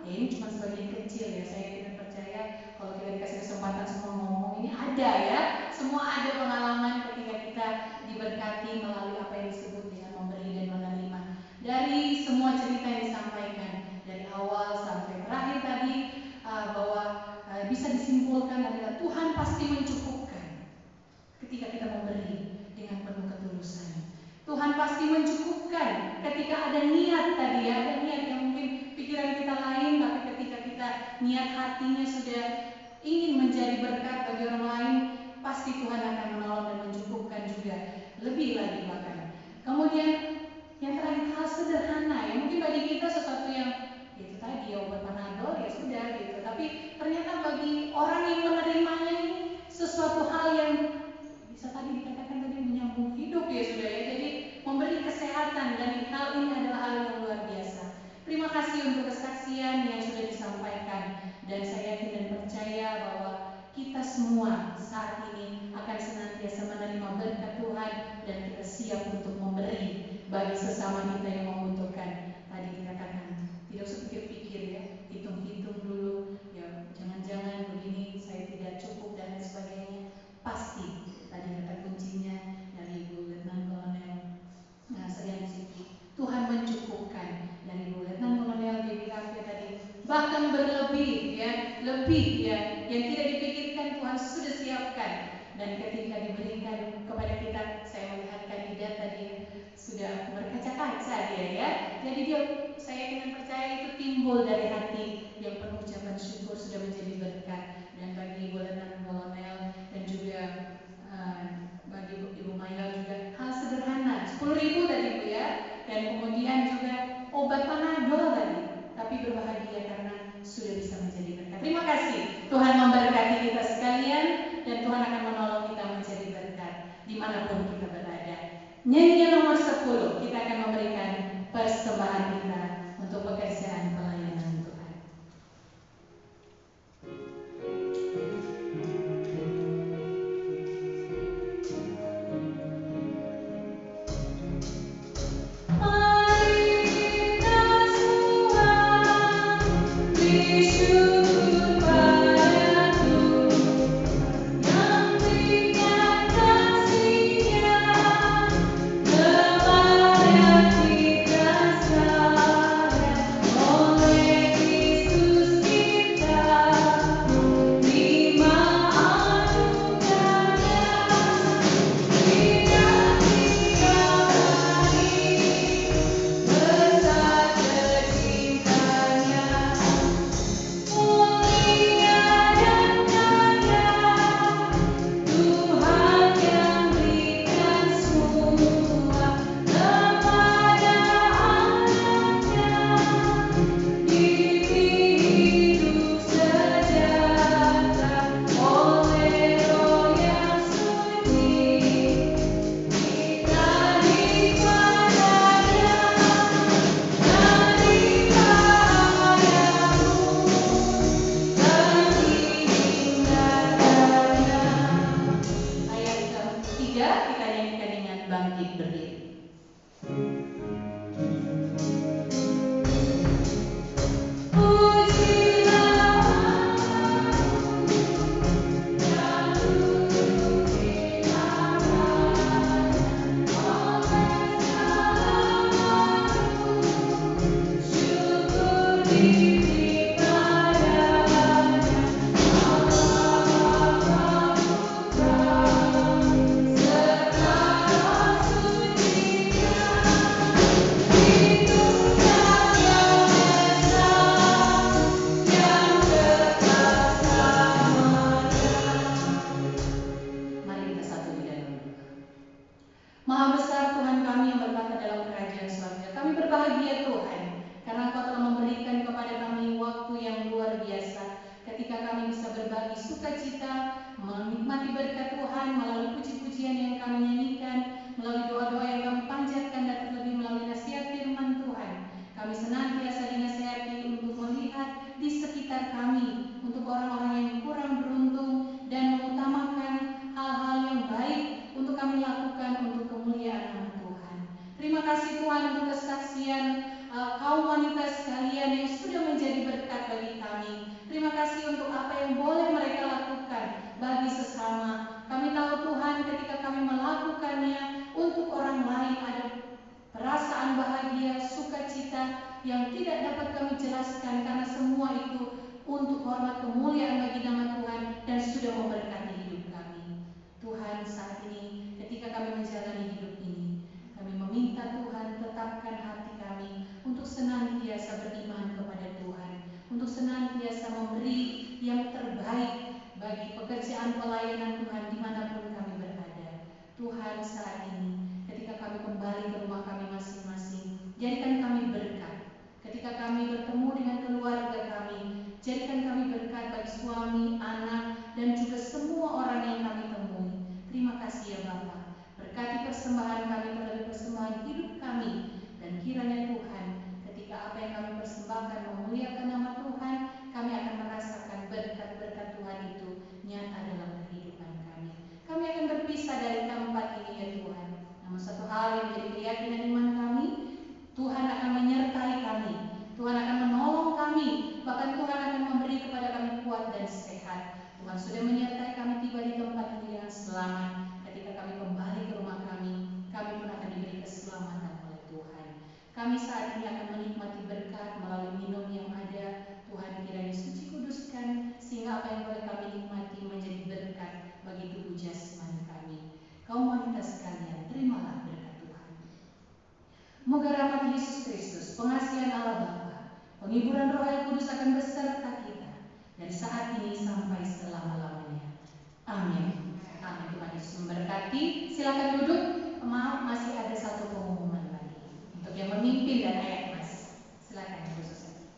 Ya, ini cuma sebagian kecil ya. Saya tidak percaya kalau kita dikasih kesempatan semua ngomong ini ada ya. Semua ada pengalaman ketika kita diberkati melalui apa yang disebut dengan memberi dan menerima. Dari semua cerita yang disampaikan dari awal sampai terakhir tadi bahwa bisa disimpulkan adalah Tuhan pasti mencukupkan ketika kita memberi dengan penuh ketulusan. Tuhan pasti mencukupkan ketika ada niat tadi ya, ada niat yang mungkin pikiran kita lain, tapi ketika kita niat hatinya sudah ingin menjadi berkat bagi orang lain, pasti Tuhan akan menolong dan mencukupkan juga lebih lagi bahkan. Kemudian yang terakhir hal sederhana ya, mungkin bagi kita sesuatu yang itu tadi obat panadol ya sudah gitu, tapi ternyata bagi orang yang menerimanya ini sesuatu hal yang bisa tadi dikatakan tadi menyambung hidup ya sudah ya, jadi memberi kesehatan, dan hal ini adalah hal yang luar biasa. Terima kasih untuk kesaksian yang sudah disampaikan, dan saya yakin dan percaya bahwa kita semua saat ini akan senantiasa menerima berkat Tuhan dan kita siap untuk memberi bagi sesama kita yang membutuhkan. Tadi dikatakan tidak usah pikir-pikir ya, hitung-hitung dulu ya, jangan-jangan begini saya tidak cukup dan lain sebagainya. Pasti tadi kata kuncinya dari Ibu Letnan Kolonel Srian Siti, Tuhan mencukupkan. Dari Ibu Letnan Kolonel BBKP tadi bahkan berlebih ya, lebih ya, yang tidak dipikirkan Tuhan sudah siapkan. Dan ketika diberikan kepada kita, saya melihat kandidat tadi sudah berkaca-kaca dia ya. Jadi dia, saya ingin percaya itu timbul dari hati yang penuh ucapan syukur, sudah menjadi berkat. Dan bagi Ibu Letnan Kolonel dan juga bagi Ibu Maya juga hal sederhana 10.000 tadi Bu ya, dan kemudian juga obat panadol tadi, tapi berbahagia karena sudah bisa menjadi berkat. Terima kasih, Tuhan memberkati kita sekalian dan Tuhan akan menolong kita menjadi berkat dimanapun kita berada. Nyanyian nomor 10 kita akan memberikan persembahan kita untuk pekerjaan pelayanan Tuhan. kaum wanita sekalian yang sudah menjadi berkat bagi kami. Terima kasih untuk apa yang boleh mereka lakukan bagi sesama. Kami tahu Tuhan ketika kami melakukannya untuk orang lain ada perasaan bahagia, sukacita yang tidak dapat kami jelaskan karena semua itu untuk hormat kemuliaan bagi nama Tuhan dan sudah memberkati hidup kami. Tuhan, saat ini ketika kami menjalani hidup ini, kami meminta Tuhan tetapkan hati kami untuk senantiasa beriman kepada Tuhan, untuk senantiasa memberi yang terbaik bagi pekerjaan pelayanan Tuhan dimanapun kami berada. Tuhan, saat ini ketika kami kembali ke rumah kami masing-masing, jadikan kami berkat. Ketika kami bertemu dengan keluarga kami, jadikan kami berkat bagi suami, anak, dan juga semua orang yang kami temui. Terima kasih ya Bapa. Berkati persembahan kami terlebih persembahan hidup kami, dan kiranya Tuhan ketika apa yang kami persembahkan memuliakan nama Tuhan, kami akan merasakan berkat-berkat Tuhan itu nyata dalam kehidupan kami. Kami akan berpisah dari tempat ini ya Tuhan. Namun satu hal yang menjadi keyakinan iman kami, Tuhan akan menyertai kami, Tuhan akan menolong kami, bahkan Tuhan akan memberi kepada kami kuat dan sehat. Tuhan sudah menyertai kami tiba di tempat ini dengan selamat. Ketika kami kembali ke rumah kami pun akan diberi keselamatan oleh Tuhan. Kami saat ini akan menikmati berkat melalui minum yang ada. Tuhan kiranya suci kuduskan sehingga apa yang boleh kami nikmati menjadi berkat bagi tubuh jasmani kami. Kaum wanita sekalian, terimalah berkat Tuhan. Moga rahmat Yesus Kristus, pengasihan Allah Bapa, penghiburan Roh yang Kudus akan beserta kita dari saat ini sampai selama-lamanya. Amin. Amin. Tuhan Yesus memberkati. Silakan duduk. Maaf, masih ada satu pengumuman lagi untuk yang memimpin dan ayat mas. Silakan Ibu Susan.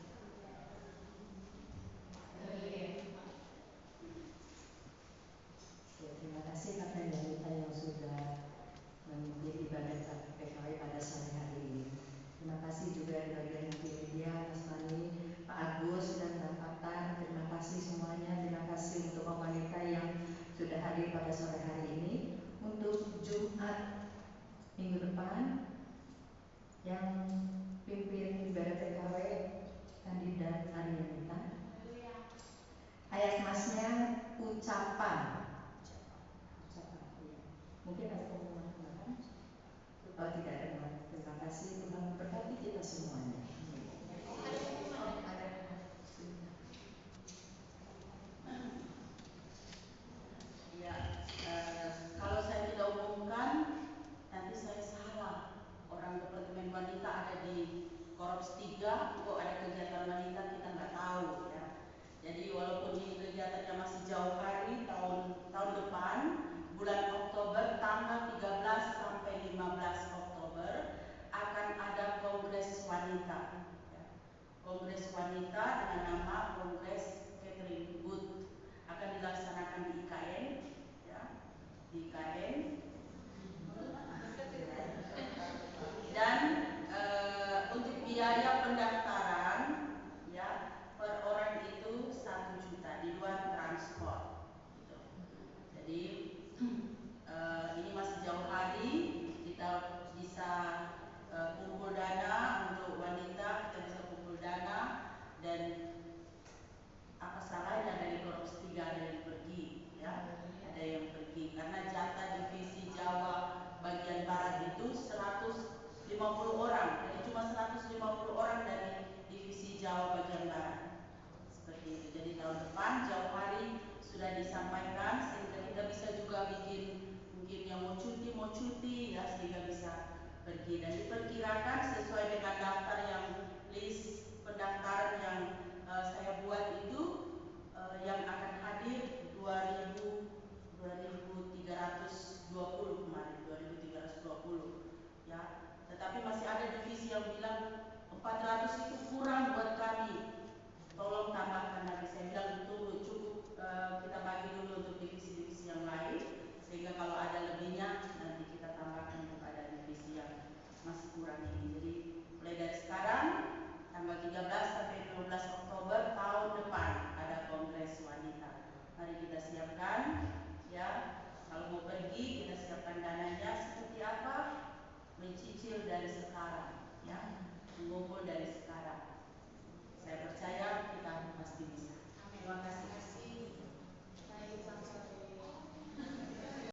Terima kasih Kakak Yanita yang sudah memimpin ibadah PKW pada sore hari ini. Terima kasih juga di bagian multimedia, Mas Fani, Pak Agus, dan Mbak Fatah. Terima kasih semuanya. Terima kasih untuk wanita yang sudah hadir pada sore hari ini. Untuk Jumat minggu depan, yang pimpin ibadah PKW kandidat Arianita. Ayat masnya ucapan. Mungkin ada pengumuman tambahan? Oh, tidak ada. Terima kasih, Tuhan memberkati kita semuanya. Ya, kalau saya tidak umumkan, nanti saya salah. Orang Departemen Wanita ada di Korps 3, kok ada kegiatan wanita kita nggak tahu ya. Jadi walaupun ini kegiatannya masih jauh hari, tahun depan, bulan Oktober, tanggal 13 sampai 15 Oktober, akan ada Kongres Wanita. Ya. Kongres Wanita dengan nama Kongres Catherine Wood akan dilaksanakan di IKN, ya, di IKN. Dan untuk biaya pendaftaran, ya, per orang itu 1 juta di luar transport. Gitu. Jadi ini masih jauh hari, kita bisa kumpul dana untuk wanita, kita bisa kumpul dana, dan apa salahnya dari Korps 3 ada yang pergi, ya, ada yang pergi karena jatah divisi Jawa bagian barat itu 150 orang, jadi cuma 150 orang dari divisi Jawa bagian barat. Seperti itu. Jadi tahun depan jauh hari sudah disampaikan sehingga kita bisa juga bikin mungkin yang mau cuti ya, sehingga bisa pergi, dan diperkirakan sesuai dengan daftar yang list pendaftaran yang saya buat itu yang akan hadir 2320 kemarin, 2320 ya. Tetapi masih ada divisi yang bilang 400 itu kurang.